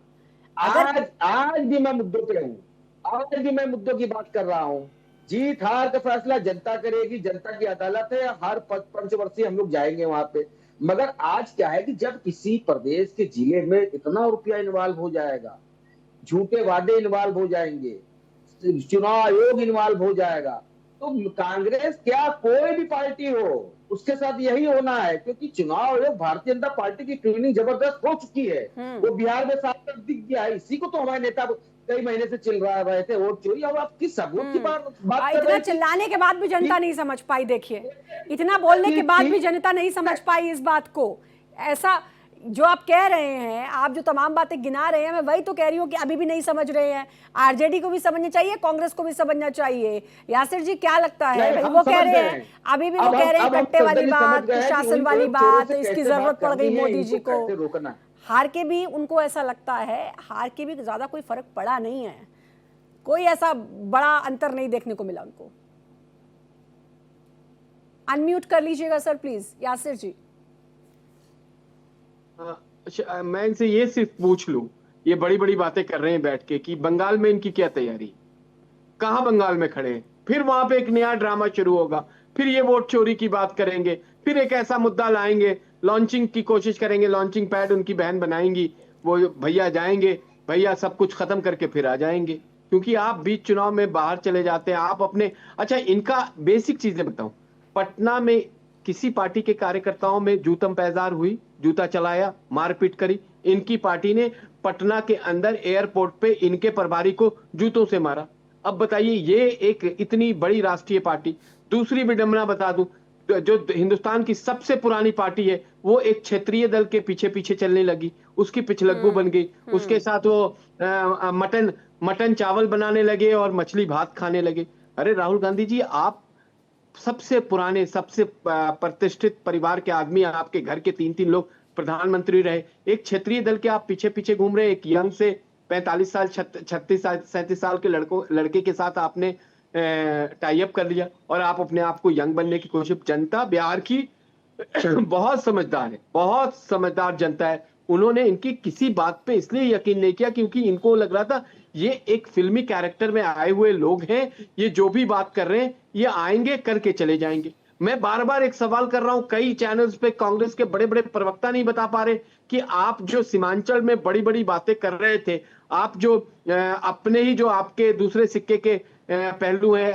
अगर आज भी मैं मुद्दों पे हूँ, आज भी मैं मुद्दों की बात कर रहा हूँ। जीत हार का फैसला जनता करेगी, जनता की अदालत है। हर पंचवर्षीय हम लोग जाएंगे वहां पे। मगर आज क्या है कि जब किसी प्रदेश के जिले में इतना रुपया इन्वॉल्व हो जाएगा, झूठे वादे इन्वॉल्व हो जाएंगे, चुनाव आयोग इन्वॉल्व हो जाएगा, तो कांग्रेस क्या कोई भी पार्टी हो उसके साथ यही होना है। क्योंकि चुनाव आयोग भारतीय जनता पार्टी की क्लीनिंग जबरदस्त हो चुकी है। वो बिहार में साफ तक दिख गया है। इसी को तो हमारे नेता कई महीने से चिल रहे थे वोट चोरी। अब आप किस सबूत की बात कर इतना रहे हैं चिल्लाने के बाद भी जनता नहीं समझ पाई। देखिए, इतना बोलने के बाद भी जनता नहीं समझ पाई इस बात को। ऐसा जो आप कह रहे हैं, आप जो तमाम बातें गिना रहे हैं, मैं वही तो कह रही हूँ कि अभी भी नहीं समझ रहे हैं। आरजेडी को भी समझना चाहिए, कांग्रेस को भी समझना चाहिए। यासिर जी क्या लगता है? भाई वो कह रहे हैं, अभी भी वो कह रहे हैं कट्टे वाली बात, शासन वाली बात, इसकी जरूरत पड़ गई मोदी जी को। रोकना हार के भी उनको ऐसा लगता है, हार के भी ज्यादा कोई फर्क पड़ा नहीं है, कोई ऐसा बड़ा अंतर नहीं देखने को मिला उनको। अनम्यूट कर लीजिएगा सर प्लीज, यासिर जी। अच्छा, मैं इनसे ये सिर्फ पूछ लूं, ये बड़ी बड़ी बातें कर रहे हैं बैठ के कि बंगाल में इनकी क्या तैयारी, कहां बंगाल में खड़े हैं, फिर वहां पे एक नया ड्रामा शुरू होगा, फिर ये वोट चोरी की बात करेंगे, फिर एक ऐसा मुद्दा लाएंगे, लॉन्चिंग की कोशिश करेंगे, लॉन्चिंग पैड उनकी बहन बनाएंगी, वो भैया जाएंगे, भैया सब कुछ खत्म करके फिर आ जाएंगे। क्योंकि आप बीच चुनाव में बाहर चले जाते हैं, आप अपने। अच्छा, इनका बेसिक चीजें बताऊं, पटना में किसी पार्टी के कार्यकर्ताओं में जूतम पैजार हुई, जूता चलाया, मारपीट करी? इनकी पार्टी ने पटना के अंदर एयरपोर्ट पे इनके प्रभारी को जूतों से मारा। अब बताइए, ये एक इतनी बड़ी राष्ट्रीय पार्टी। दूसरी विडंबना बता दूं, जो हिंदुस्तान की सबसे पुरानी पार्टी है, वो एक क्षेत्रीय दल के पीछे पीछे चलने लगी, उसकी पिछलग्गू बन गई, उसके साथ वो मटन चावल बनाने लगे और मछली भात खाने लगे। अरे राहुल गांधी जी, आप सबसे पुराने, सबसे प्रतिष्ठित परिवार के आदमी, आपके घर के 3-3 लोग प्रधानमंत्री रहे, एक क्षेत्रीय दल के आप पीछे पीछे घूम रहे हैं। एक यंग से 45 साल 36 साल 37 साल के लड़के के साथ आपने टाई अप कर लिया और आप अपने आप को यंग बनने की कोशिश। जनता बिहार की बहुत समझदार है, बहुत समझदार जनता है। उन्होंने इनकी किसी बात पे इसलिए यकीन नहीं किया क्योंकि इनको लग रहा था ये एक फिल्मी कैरेक्टर में आए हुए लोग हैं, ये जो भी बात कर रहे हैं ये आएंगे करके चले जाएंगे। मैं बार बार एक सवाल कर रहा हूं, कई चैनल्स पे कांग्रेस के बड़े बड़े प्रवक्ता नहीं बता पा रहे कि आप जो सीमांचल में बड़ी बड़ी बातें कर रहे थे, आप जो अपने ही जो आपके दूसरे सिक्के के पहलू है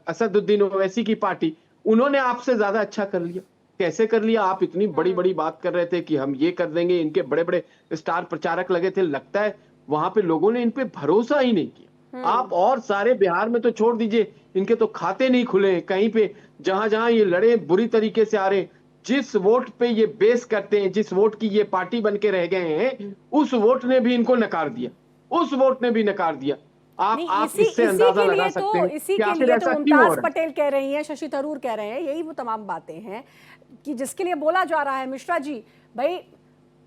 असदुद्दीन ओवैसी की पार्टी, उन्होंने आपसे ज्यादा अच्छा कर लिया। कैसे कर लिया? आप इतनी बड़ी बड़ी बात कर रहे थे कि हम ये कर देंगे, इनके बड़े बड़े स्टार प्रचारक लगे थे, लगता है वहां पे लोगों ने इन पे भरोसा ही नहीं किया। आप और सारे बिहार में तो छोड़ दीजिए, इनके तो खाते नहीं खुले कहीं पे। जहां जहां ये लड़े बुरी तरीके से आ रहे, जिस वोट पे ये बेस करते हैं, जिस वोट की ये पार्टी बन के रह गए हैं, उस वोट ने भी इनको नकार दिया, उस वोट ने भी नकार दिया। आप इससे अंदाजा लगा सकते हैं इसी कि के आखिर लिए ऐसा तो क्यों हो मुमताज रहा है। पटेल कह रही हैं, शशि थरूर कह रहे हैं, यही वो तमाम बातें हैं कि जिसके लिए बोला जा रहा है। मिश्रा जी, भाई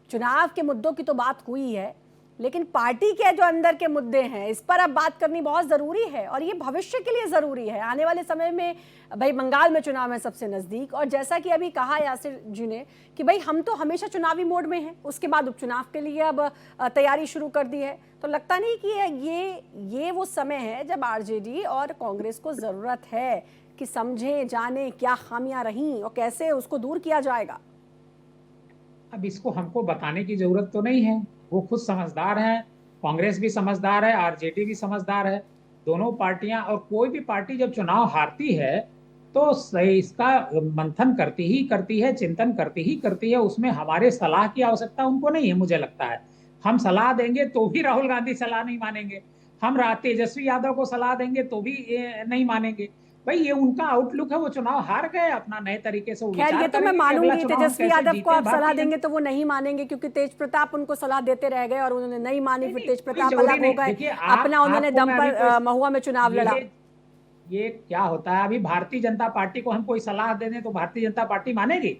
चुनाव के मुद्दों की तो बात हुई है, लेकिन पार्टी के जो अंदर के मुद्दे हैं इस पर अब बात करनी बहुत जरूरी है, और ये भविष्य के लिए जरूरी है। आने वाले समय में भाई बंगाल में चुनाव है सबसे नजदीक, और जैसा कि अभी कहा यासिर जी ने कि भाई हम तो हमेशा चुनावी मोड में हैं, उसके बाद उपचुनाव के लिए अब तैयारी शुरू कर दी है। तो लगता नहीं कि ये वो समय है जब आरजेडी और कांग्रेस को जरूरत है कि समझें, जाने क्या खामियां रहीं और कैसे उसको दूर किया जाएगा। अब इसको हमको बताने की जरूरत तो नहीं है, वो खुद समझदार हैं, कांग्रेस भी समझदार है, आरजेडी भी समझदार है। दोनों पार्टियां, और कोई भी पार्टी जब चुनाव हारती है तो इसका मंथन करती है, चिंतन करती है। उसमें हमारे सलाह की आवश्यकता उनको नहीं है। मुझे लगता है हम सलाह देंगे तो भी राहुल गांधी सलाह नहीं मानेंगे, हम तेजस्वी यादव को सलाह देंगे तो भी नहीं मानेंगे। भाई ये उनका आउटलुक है, वो चुनाव हार गए, अपना नए तरीके से खैर ये तो मैं मानूंगी, तेजस्वी यादव को आप सलाह देंगे तो वो नहीं मानेंगे, क्योंकि तेज प्रताप उनको सलाह देते रह गए और उन्होंने नहीं मानी, फिर तेज प्रताप अलग हो गए, अपना उन्होंने दम पर महुआ में चुनाव लड़ा। ये क्या होता है, अभी भारतीय जनता पार्टी को हम कोई सलाह दे दें तो भारतीय जनता पार्टी मानेगी?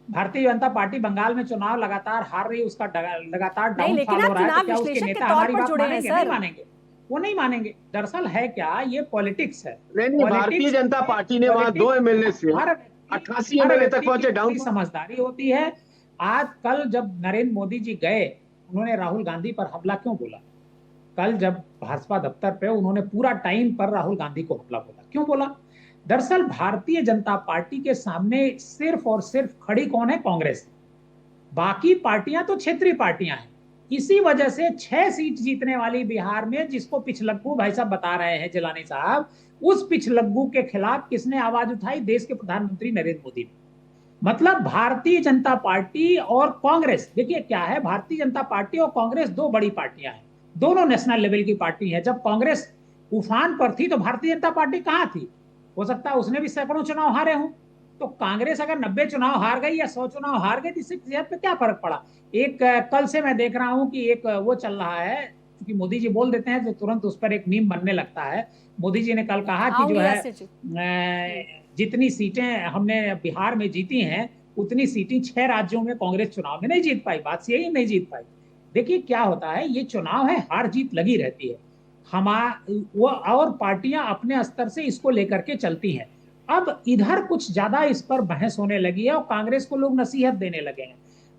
भारतीय जनता पार्टी बंगाल में चुनाव लगातार हार रही है, उसका लगातार डाउनफॉल हो रहा है, तो क्या उसके नेता हमारी बात मानेंगे? नहीं मानेंगे। वो नहीं मानेंगे। दरअसल है क्या, ये पॉलिटिक्स है। नहीं, भारतीय जनता पार्टी ने वहां 2 एमएलए से 88 एमएलए तक पहुंचे, डाउन। समझदारी होती है। आज कल जब नरेंद्र मोदी जी गए, उन्होंने राहुल गांधी पर हमला क्यों बोला? कल जब भाजपा दफ्तर पे उन्होंने पूरा टाइम पर राहुल गांधी को हमला बोला, क्यों बोला? दरअसल भारतीय जनता पार्टी के सामने सिर्फ और सिर्फ खड़ी कौन है? कांग्रेस। बाकी पार्टियां तो क्षेत्रीय पार्टियां हैं। इसी वजह से 6 सीट जीतने वाली बिहार में, जिसको पिछलग्गू भाई साहब बता रहे हैं जिलानी साहब, उस पिछलग्गू के खिलाफ किसने आवाज उठाई? देश के प्रधानमंत्री नरेंद्र मोदी ने। मतलब भारतीय जनता पार्टी और कांग्रेस, देखिए क्या है, भारतीय जनता पार्टी और कांग्रेस 2 बड़ी पार्टियां हैं, दोनों नेशनल लेवल की पार्टी है। जब कांग्रेस उफान पर थी तो भारतीय जनता पार्टी कहां थी? हो सकता है उसने भी सैकड़ों चुनाव हारे हों। तो कांग्रेस अगर 90 चुनाव हार गई या 100 चुनाव हार गई, तो इससे सेहत पे क्या फर्क पड़ा? एक कल से मैं देख रहा हूं कि एक वो चल रहा है, क्योंकि मोदी जी बोल देते हैं तो तुरंत उस पर एक मीम बनने लगता है। मोदी जी ने कल कहा कि जो है जितनी सीटें हमने बिहार में जीती हैं, उतनी सीटें 6 राज्यों में कांग्रेस चुनाव में नहीं जीत पाई। बात से यही नहीं जीत पाई। देखिए क्या होता है, ये चुनाव है, हार जीत लगी रहती है। वो और पार्टियां अपने स्तर से इसको लेकर के चलती हैं। अब इधर कुछ ज्यादा इस पर बहस होने लगी है और कांग्रेस को लोग नसीहत देने लगे हैं।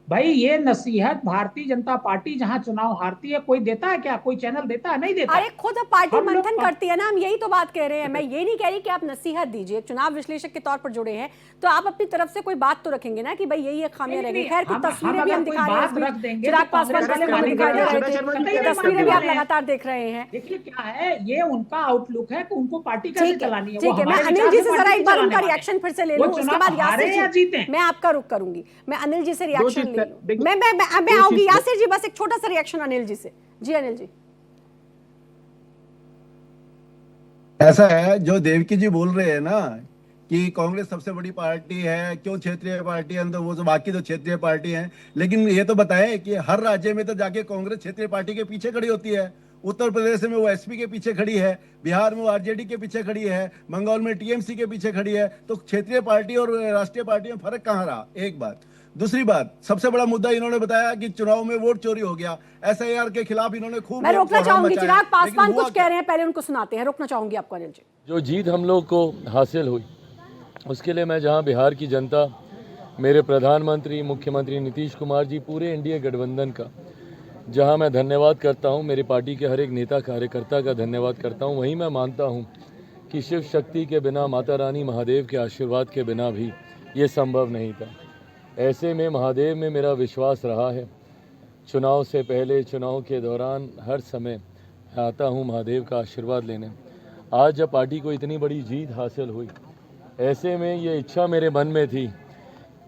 भाई ये नसीहत भारतीय जनता पार्टी जहां चुनाव हारती है, कोई देता है क्या? कोई चैनल देता है? नहीं देता। अरे खुद पार्टी मंथन करती है ना, हम यही तो बात कह रहे हैं। मैं ये नहीं कह रही कि आप नसीहत दीजिए, चुनाव विश्लेषक के तौर पर जुड़े हैं तो आप अपनी तरफ से कोई बात तो रखेंगे ना कि भाई यही खामियां रह गई। खैर कुछ तस्वीरें भी हम दिखा रहे हैं, चिराग पासवान पहले वो दिखाई दे रहे थे, तस्वीरें भी आप लगातार देख रहे हैं। देखिए क्या है, ये उनका आउटलुक है कि उनको पार्टी कैसे चलानी है। ठीक है, मैं अनिल जी से जरा एक बार उनका रिएक्शन फिर से ले लूं, उसके बाद यासिर जी मैं आपका रुख करूंगी। मैं अनिल जी से रिएक्शन ले लूं, मैं आऊंगी। यासिर जी बस एक छोटा सा रिएक्शन अनिल जी से। जी अनिल जी। ऐसा है जो देवकी जी बोल रहे हैं ना कि कांग्रेस सबसे बड़ी पार्टी है, क्यों क्षेत्रीय पार्टी है, तो वो तो बाकी तो क्षेत्रीय पार्टी है, लेकिन ये तो बताएं कि हर राज्य में तो जाके कांग्रेस क्षेत्रीय पार्टी के पीछे खड़ी होती है। उत्तर प्रदेश में वो एसपी के पीछे खड़ी है, बिहार में वो आरजेडी के पीछे खड़ी है, बंगाल में टीएमसी के पीछे खड़ी है। तो क्षेत्रीय पार्टी और राष्ट्रीय पार्टी में फर्क कहाँ रहा? एक बात। दूसरी बात, सबसे बड़ा मुद्दा इन्होंने बताया कि चुनाव में वोट चोरी हो गया, एसआईआर के खिलाफ इन्होंने खूब। मैं रोकना चाहूंगी, चिराग पासवान कुछ कह रहे हैं, पहले उनको सुनाते हैं। रोकना चाहूंगी आपको अनिल जी। जो जीत हम लोग को हासिल हुई, उसके लिए मैं जहां बिहार की जनता, मेरे प्रधानमंत्री मुख्यमंत्री नीतीश कुमार जी, पूरे एनडीए गठबंधन का जहां मैं धन्यवाद करता हूं, मेरी पार्टी के हर एक नेता कार्यकर्ता का धन्यवाद करता हूं, वहीं मैं मानता हूं कि शिव शक्ति के बिना, माता रानी महादेव के आशीर्वाद के बिना भी ये संभव नहीं था। ऐसे में महादेव में मेरा विश्वास रहा है। चुनाव से पहले, चुनाव के दौरान, हर समय आता हूँ महादेव का आशीर्वाद लेने। आज जब पार्टी को इतनी बड़ी जीत हासिल हुई, ऐसे में ये इच्छा मेरे मन में थी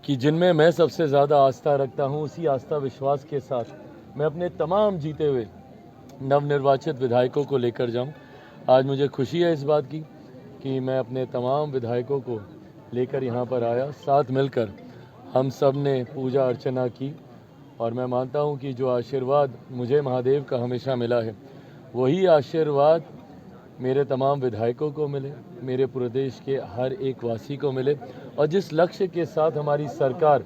कि जिनमें मैं सबसे ज़्यादा आस्था रखता हूँ, उसी आस्था विश्वास के साथ मैं अपने तमाम जीते हुए नवनिर्वाचित विधायकों को लेकर जाऊँ। आज मुझे खुशी है इस बात की कि मैं अपने तमाम विधायकों को लेकर यहाँ पर आया। साथ मिलकर हम सब ने पूजा अर्चना की और मैं मानता हूँ कि जो आशीर्वाद मुझे महादेव का हमेशा मिला है, वही आशीर्वाद मेरे तमाम विधायकों को मिले, मेरे प्रदेश के हर एक वासी को मिले। और जिस लक्ष्य के साथ हमारी सरकार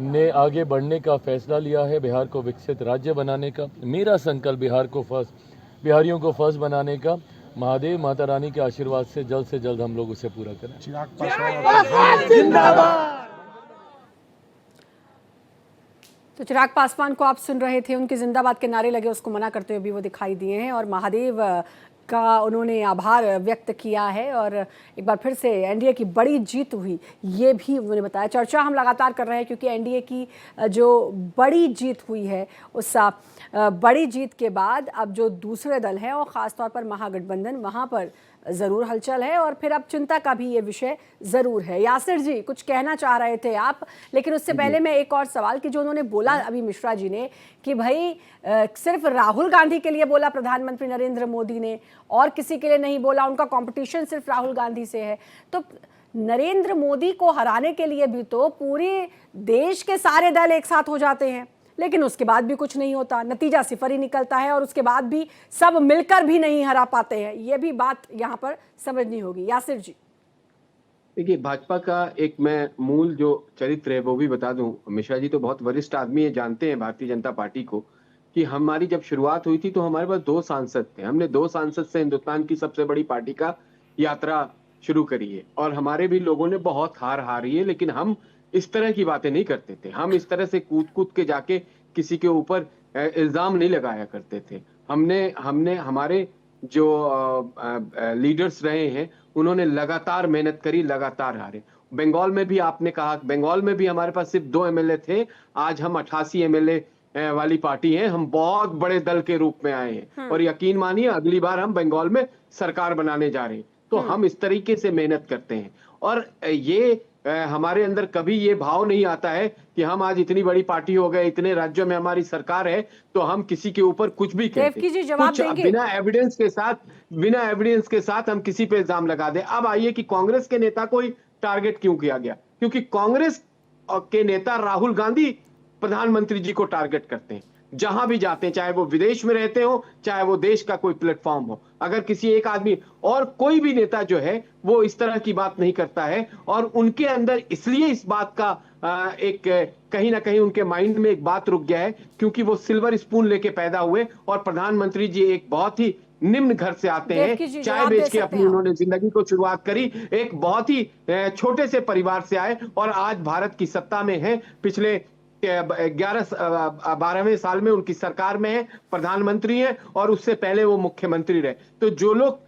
ने आगे बढ़ने का फैसला लिया है, बिहार को विकसित राज्य बनाने का, मेरा संकल्प बिहारियों को फर्स्ट बनाने का, महादेव माता रानी के आशीर्वाद से जल्द हम लोग उसे पूरा करें। तो चिराग पासवान को आप सुन रहे थे, उनके जिंदाबाद के नारे लगे, उसको मना करते हुए भी वो दिखाई दिए हैं और महादेव का उन्होंने आभार व्यक्त किया है। और एक बार फिर से एनडीए की बड़ी जीत हुई, ये भी उन्होंने बताया। चर्चा हम लगातार कर रहे हैं क्योंकि एनडीए की जो बड़ी जीत हुई है, उस बड़ी जीत के बाद अब जो दूसरे दल हैं और ख़ासतौर पर महागठबंधन, वहाँ पर ज़रूर हलचल है और फिर अब चिंता का भी ये विषय ज़रूर है। यासिर जी कुछ कहना चाह रहे थे आप, लेकिन उससे पहले मैं एक और सवाल कि जो उन्होंने बोला अभी मिश्रा जी ने कि भाई सिर्फ राहुल गांधी के लिए बोला प्रधानमंत्री नरेंद्र मोदी ने और किसी के लिए नहीं बोला, उनका कंपटीशन सिर्फ राहुल गांधी से है। तो नरेंद्र मोदी को हराने के लिए भी तो पूरे देश के सारे दल एक साथ हो जाते हैं, लेकिन उसके बाद भी कुछ नहीं होता, नतीजा सिफर ही निकलता है और उसके बाद भी सब मिलकर भी नहीं हरा पाते हैं। ये भी बात यहाँ पर समझनी होगी। यासिर जी देखिए, भाजपा का एक मैं मूल जो चरित्र है वो भी बता दूं। मिश्रा जी तो बहुत वरिष्ठ आदमी है, जानते हैं भारतीय जनता पार्टी को। कि हमारी जब शुरुआत हुई थी तो हमारे पास 2 सांसद थे। हमने 2 सांसद से हिंदुस्तान की सबसे बड़ी पार्टी का यात्रा शुरू करी है और हमारे भी लोगों ने बहुत हार हारी है, लेकिन हम इस तरह की बातें नहीं करते थे। हम इस तरह से कूद के जाके किसी के ऊपर इल्जाम नहीं लगाया करते थे। हमने हमारे जो लीडर्स रहे हैं उन्होंने लगातार मेहनत करी, लगातार हारे। बंगाल में भी आपने कहा, बंगाल में भी हमारे पास सिर्फ 2 एमएलए थे, आज हम 88 एमएलए वाली पार्टी है। हम बहुत बड़े दल के रूप में आए हैं और यकीन मानिए अगली बार हम बंगाल में सरकार बनाने जा रहे हैं। तो हम इस तरीके से मेहनत करते हैं और ये हमारे अंदर कभी ये भाव नहीं आता है कि हम आज इतनी बड़ी पार्टी हो गए, इतने राज्यों में हमारी सरकार है तो हम किसी के ऊपर कुछ भी कहते हैं। कुछ बिना एविडेंस के साथ हम किसी पे इल्जाम लगा दें। अब आइए कि कांग्रेस के नेता को ही टारगेट क्यों किया गया? क्योंकि कांग्रेस के नेता राहुल गांधी प्रधानमंत्री जी को टारगेट करते हैं जहां भी जाते हैं, चाहे वो विदेश में रहते हो, चाहे वो देश का कोई प्लेटफॉर्म हो। अगर किसी एक आदमी और कोई भी नेता जो है वो इस तरह की बात नहीं करता है और उनके अंदर इसलिए इस बात का एक कहीं ना कहीं उनके माइंड में एक बात रुक गया है क्योंकि वो सिल्वर स्पून लेके पैदा हुए और प्रधानमंत्री जी एक बहुत ही निम्न घर से आते हैं। चाय बेच के अपनी उन्होंने जिंदगी को शुरुआत करी, एक बहुत ही छोटे से परिवार से आए और आज भारत की सत्ता में है। पिछले 12वें साल में उनकी सरकार में है, प्रधानमंत्री हैं और उससे पहले वो मुख्यमंत्री रहे। तो जो लोग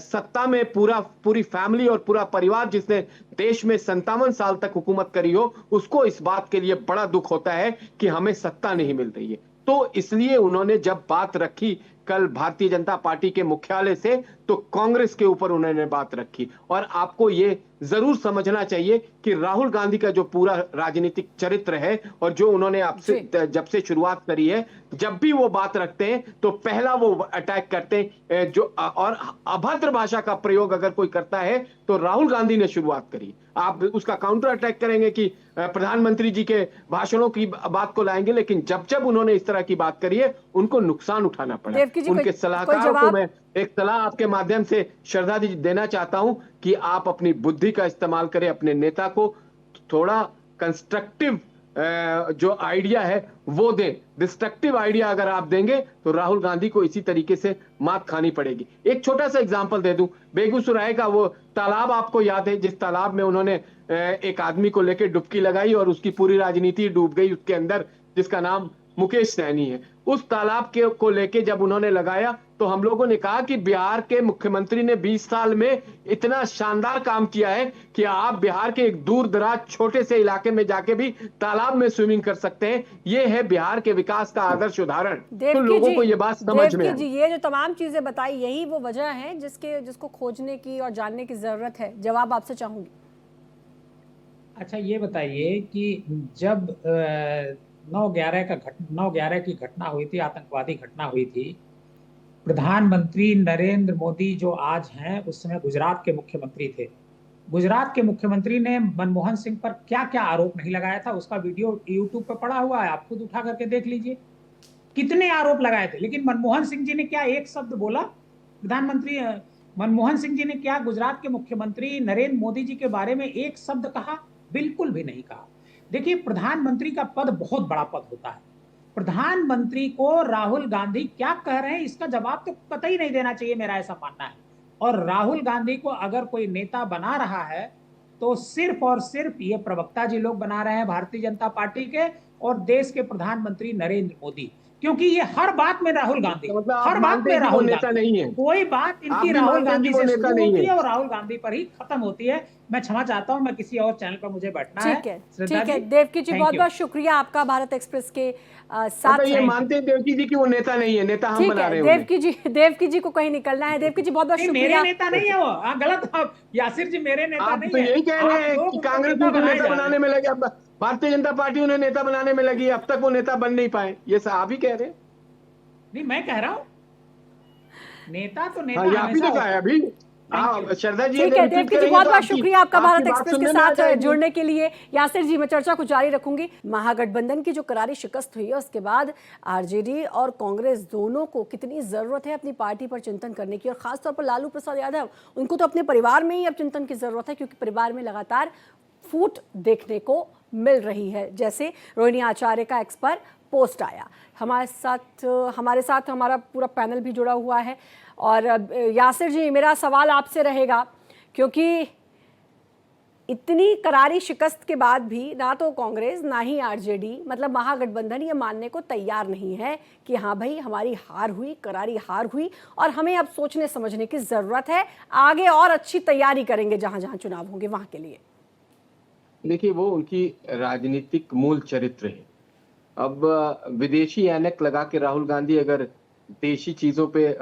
सत्ता में पूरी फैमिली और पूरा परिवार जिसने देश में 57 साल तक हुकूमत करी हो, उसको इस बात के लिए बड़ा दुख होता है कि हमें सत्ता नहीं मिल रही है। तो इसलिए उन्होंने जब बात रखी कल भारतीय जनता पार्टी के मुख्यालय से, तो कांग्रेस के ऊपर उन्होंने बात रखी। और आपको ये जरूर समझना चाहिए कि राहुल गांधी का जो पूरा राजनीतिक चरित्र है और जो उन्होंने आपसे जब से शुरुआत करी है, जब भी वो बात रखते हैं तो पहला वो अटैक करते हैं जो और अभद्र भाषा का प्रयोग अगर कोई करता है तो राहुल गांधी ने शुरुआत करी। आप उसका काउंटर अटैक करेंगे कि प्रधानमंत्री जी के भाषणों की बात को लाएंगे, लेकिन जब उन्होंने इस तरह की बात करी है उनको नुकसान उठाना पड़ा। उनके सलाहकारों को मैं एक सलाह आपके माध्यम से श्रद्धा जी देना चाहता हूं कि आप अपनी बुद्धि का इस्तेमाल करें, अपने नेता को थोड़ा कंस्ट्रक्टिव जो आइडिया है वो दें। डिस्ट्रक्टिव आइडिया अगर आप देंगे तो राहुल गांधी को इसी तरीके से मात खानी पड़ेगी। एक छोटा सा एग्जांपल दे दूं, बेगूसराय का वो तालाब आपको याद है जिस तालाब में उन्होंने एक आदमी को लेकर डुबकी लगाई और उसकी पूरी राजनीति डूब गई उसके अंदर, जिसका नाम मुकेश सैनी है। उस तालाब को लेके जब उन्होंने लगाया तो हम लोगों ने कहा कि बिहार के मुख्यमंत्री ने 20 साल में इतना शानदार काम किया है कि आप बिहार के एक दूर दराज छोटे से इलाके में जाके भी तालाब में स्विमिंग कर सकते हैं। ये है बिहार के विकास का आदर्श उदाहरण। तो लोगों को ये बात समझ में आई। ये जो तमाम चीजें बताई यही वो वजह है जिसको खोजने की और जानने की जरूरत है। जवाब आपसे चाहूंगी। अच्छा ये बताइए कि जब 9/11 की घटना हुई थी, आतंकवादी घटना हुई थी, प्रधानमंत्री नरेंद्र मोदी जो आज हैं उस समय गुजरात के मुख्यमंत्री थे। गुजरात के मुख्यमंत्री ने मनमोहन सिंह पर क्या क्या आरोप नहीं लगाया था, उसका वीडियो यूट्यूब पर पड़ा हुआ है, आप खुद उठा करके देख लीजिए कितने आरोप लगाए थे। लेकिन मनमोहन सिंह जी ने क्या एक शब्द बोला? प्रधानमंत्री मनमोहन सिंह जी ने क्या गुजरात के मुख्यमंत्री नरेंद्र मोदी जी के बारे में एक शब्द कहा? बिल्कुल भी नहीं कहा। देखिए, प्रधानमंत्री का पद बहुत बड़ा पद होता है। प्रधानमंत्री को राहुल गांधी क्या कह रहे हैं इसका जवाब तो कतई नहीं देना चाहिए, मेरा ऐसा मानना है। और राहुल गांधी को अगर कोई नेता बना रहा है तो सिर्फ और सिर्फ ये प्रवक्ता जी लोग बना रहे हैं भारतीय जनता पार्टी के और देश के प्रधानमंत्री नरेंद्र मोदी, क्योंकि ये हर बात में राहुल गांधी, हर बात में राहुल नेता नहीं है। कोई बात इनकी राहुल गांधी से शुरू होती है और राहुल गांधी पर ही खत्म होती है। मैं क्षमा चाहता हूं, मैं किसी और चैनल पर मुझे बैठना है। ठीक है देवकी जी, बहुत बहुत शुक्रिया आपका भारत एक्सप्रेस के साथ। ये मानते हैं देवकी जी कि वो नेता नहीं है, नेता हम बना रहे हैं। देवकी जी को कहीं निकलना है। देवकी जी बहुत बहुत शुक्रिया। मेरे नेता नहीं है वो, गलत आप यासिर जी, मेरे नेता नहीं है। तो यही कह रहे हैं कि कांग्रेस उनको नेता बनाने में लगे, भारतीय जनता पार्टी उन्हें नेता बनाने में लगी, अब तक वो नेता बन नहीं पाए। ये आप ही कह रहे हैं। नहीं, मैं कह रहा हूँ नेता तो नेता आप ही ने कहा है अभी। श्रद्धा जी, ठीक है देवकी जी, बहुत बहुत शुक्रिया आपका भारत एक्सप्रेस के साथ जुड़ने के लिए। यासिर जी, मैं चर्चा को जारी रखूंगी। महागठबंधन की जो करारी शिकस्त हुई है उसके बाद आरजेडी और कांग्रेस दोनों को कितनी जरूरत है अपनी पार्टी पर चिंतन करने की, और खासतौर पर लालू प्रसाद यादव, उनको तो अपने परिवार में ही अब चिंतन की जरूरत है, क्योंकि परिवार में लगातार फूट देखने को मिल रही है। जैसे रोहिणी आचार्य का एक्स पर पोस्ट आया। हमारे साथ हमारा पूरा पैनल भी जुड़ा हुआ है। और यासिर जी, मेरा सवाल आपसे रहेगा, क्योंकि इतनी करारी शिकस्त के बाद भी ना तो कांग्रेस ना ही आरजेडी, मतलब महागठबंधन, ये मानने को तैयार नहीं है कि हाँ भाई हमारी हार हुई, करारी हार हुई, और हमें अब सोचने समझने की ज़रूरत है, आगे और अच्छी तैयारी करेंगे जहाँ जहाँ चुनाव होंगे वहाँ के लिए। देखिए, वो उनकी राजनीतिक मूल चरित्र है। अब विदेशी ऐनक लगा के राहुल गांधी अगर देशी चीज़ों पे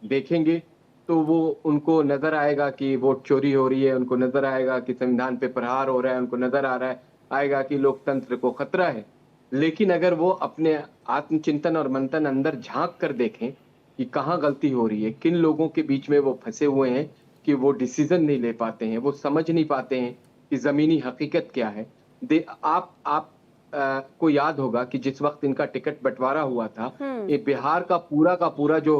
देखेंगे तो वो उनको नजर आएगा कि वोट चोरी हो रही है, उनको नजर आएगा कि संविधान पे प्रहार हो रहा है, उनको नजर आएगा कि लोकतंत्र को खतरा है। लेकिन अगर वो अपने आत्मचिंतन और मंथन अंदर झांक कर देखें कि कहाँ गलती हो रही है, किन लोगों के बीच में वो फंसे हुए हैं कि वो डिसीजन नहीं ले पाते हैं, वो समझ नहीं पाते हैं कि जमीनी हकीकत क्या है। आप को याद होगा कि जिस वक्त इनका टिकट बंटवारा हुआ था, ये बिहार का पूरा जो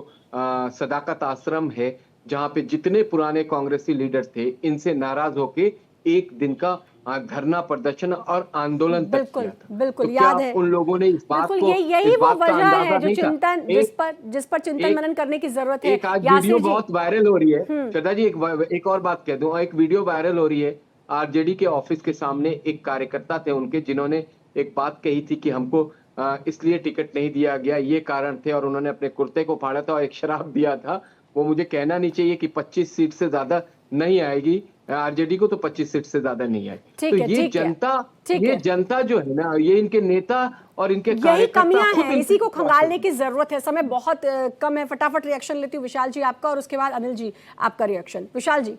सदाकत आश्रम है, जहां पे जितने पुराने कांग्रेसी लीडर थे, इनसे नाराज होके एक दिन का धरना प्रदर्शन और आंदोलन तक किया था। बिल्कुल तो याद है। उन लोगों ने इस बात को, यही वो वजह है जो चिंतन, जिस पर चिंतन मनन करने की जरूरत है। एक आज वीडियो बहुत वायरल हो रही है, श्रद्धा जी, एक और बात कह दूं, एक वीडियो वायरल हो रही है आरजेडी के ऑफिस के सामने। एक कार्यकर्ता थे उनके, जिन्होंने एक बात कही थी कि हमको इसलिए टिकट नहीं दिया गया, ये कारण थे, और उन्होंने अपने कुर्ते को फाड़ा था और एक शराब दिया था। वो मुझे कहना नहीं चाहिए कि 25 सीट से ज्यादा नहीं आएगी आरजेडी को, तो 25 सीट से ज्यादा नहीं आएगी। तो ये जनता जो है ना, ये इनके नेता और इनके यही कमियां हैं, इसी को खंगालने की जरूरत है। समय बहुत कम है, फटाफट रिएक्शन लेती हूँ विशाल जी आपका, और उसके बाद अनिल जी आपका रिएक्शन। विशाल जी,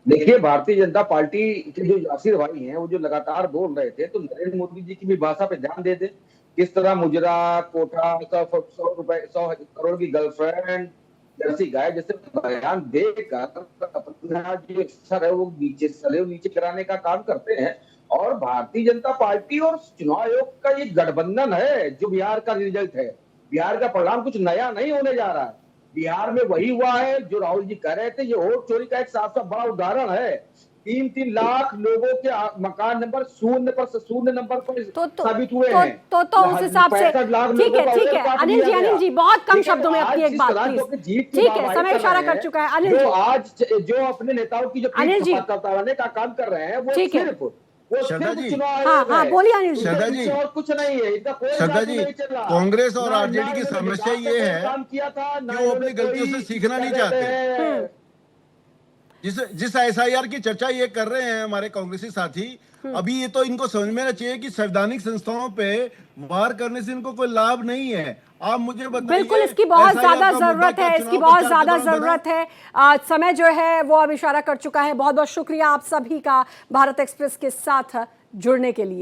देखिए, भारतीय जनता पार्टी के जो यासिर भाई हैं, वो जो लगातार बोल रहे थे, तो नरेंद्र मोदी जी की भी भाषा पे ध्यान दे दे। किस तरह मुजरा, कोठा, 100 करोड़ की गर्लफ्रेंड, जर्सी गाय जैसे बयान देकर अपना जो सर है वो नीचे कराने का काम करते हैं। और भारतीय जनता पार्टी और चुनाव आयोग का ये गठबंधन है जो बिहार का रिजल्ट है। बिहार का परिणाम कुछ नया नहीं होने जा रहा है। बिहार में वही हुआ है जो राहुल जी कह रहे थे। ये वोट चोरी का एक साफ साफ बड़ा उदाहरण है। 3-3 लाख लोगों के मकान नंबर 0 नंबर पर साबित हुए हैं। तो उस हिसाब से ठीक है अनिल जी बहुत कम शब्दों में अपनी एक बात प्लीज। ठीक है, समय इशारा कर चुका है अनिल जी। आज जो अपने नेताओं की जो उतारने का काम कर रहे हैं, वो सिर्फ हाँ बोलिए अनिल जी। श्रद्धा जी, और कुछ नहीं है, इनका कोई श्रद्धा जी, कांग्रेस और आरजेडी की समस्या ये है कि वो अपनी गलतियों से सीखना नहीं चाहते। जिस एसआईआर की चर्चा ये कर रहे हैं हमारे कांग्रेसी साथी, अभी ये तो इनको समझ में आना चाहिए कि संवैधानिक संस्थाओं पे वार करने से इनको कोई लाभ नहीं है। आप मुझे बताइए। बिल्कुल, इसकी बहुत ज्यादा जरूरत है, इसकी बहुत ज्यादा जरूरत है। समय जो है वो अब इशारा कर चुका है। बहुत बहुत शुक्रिया आप सभी का भारत एक्सप्रेस के साथ जुड़ने के लिए।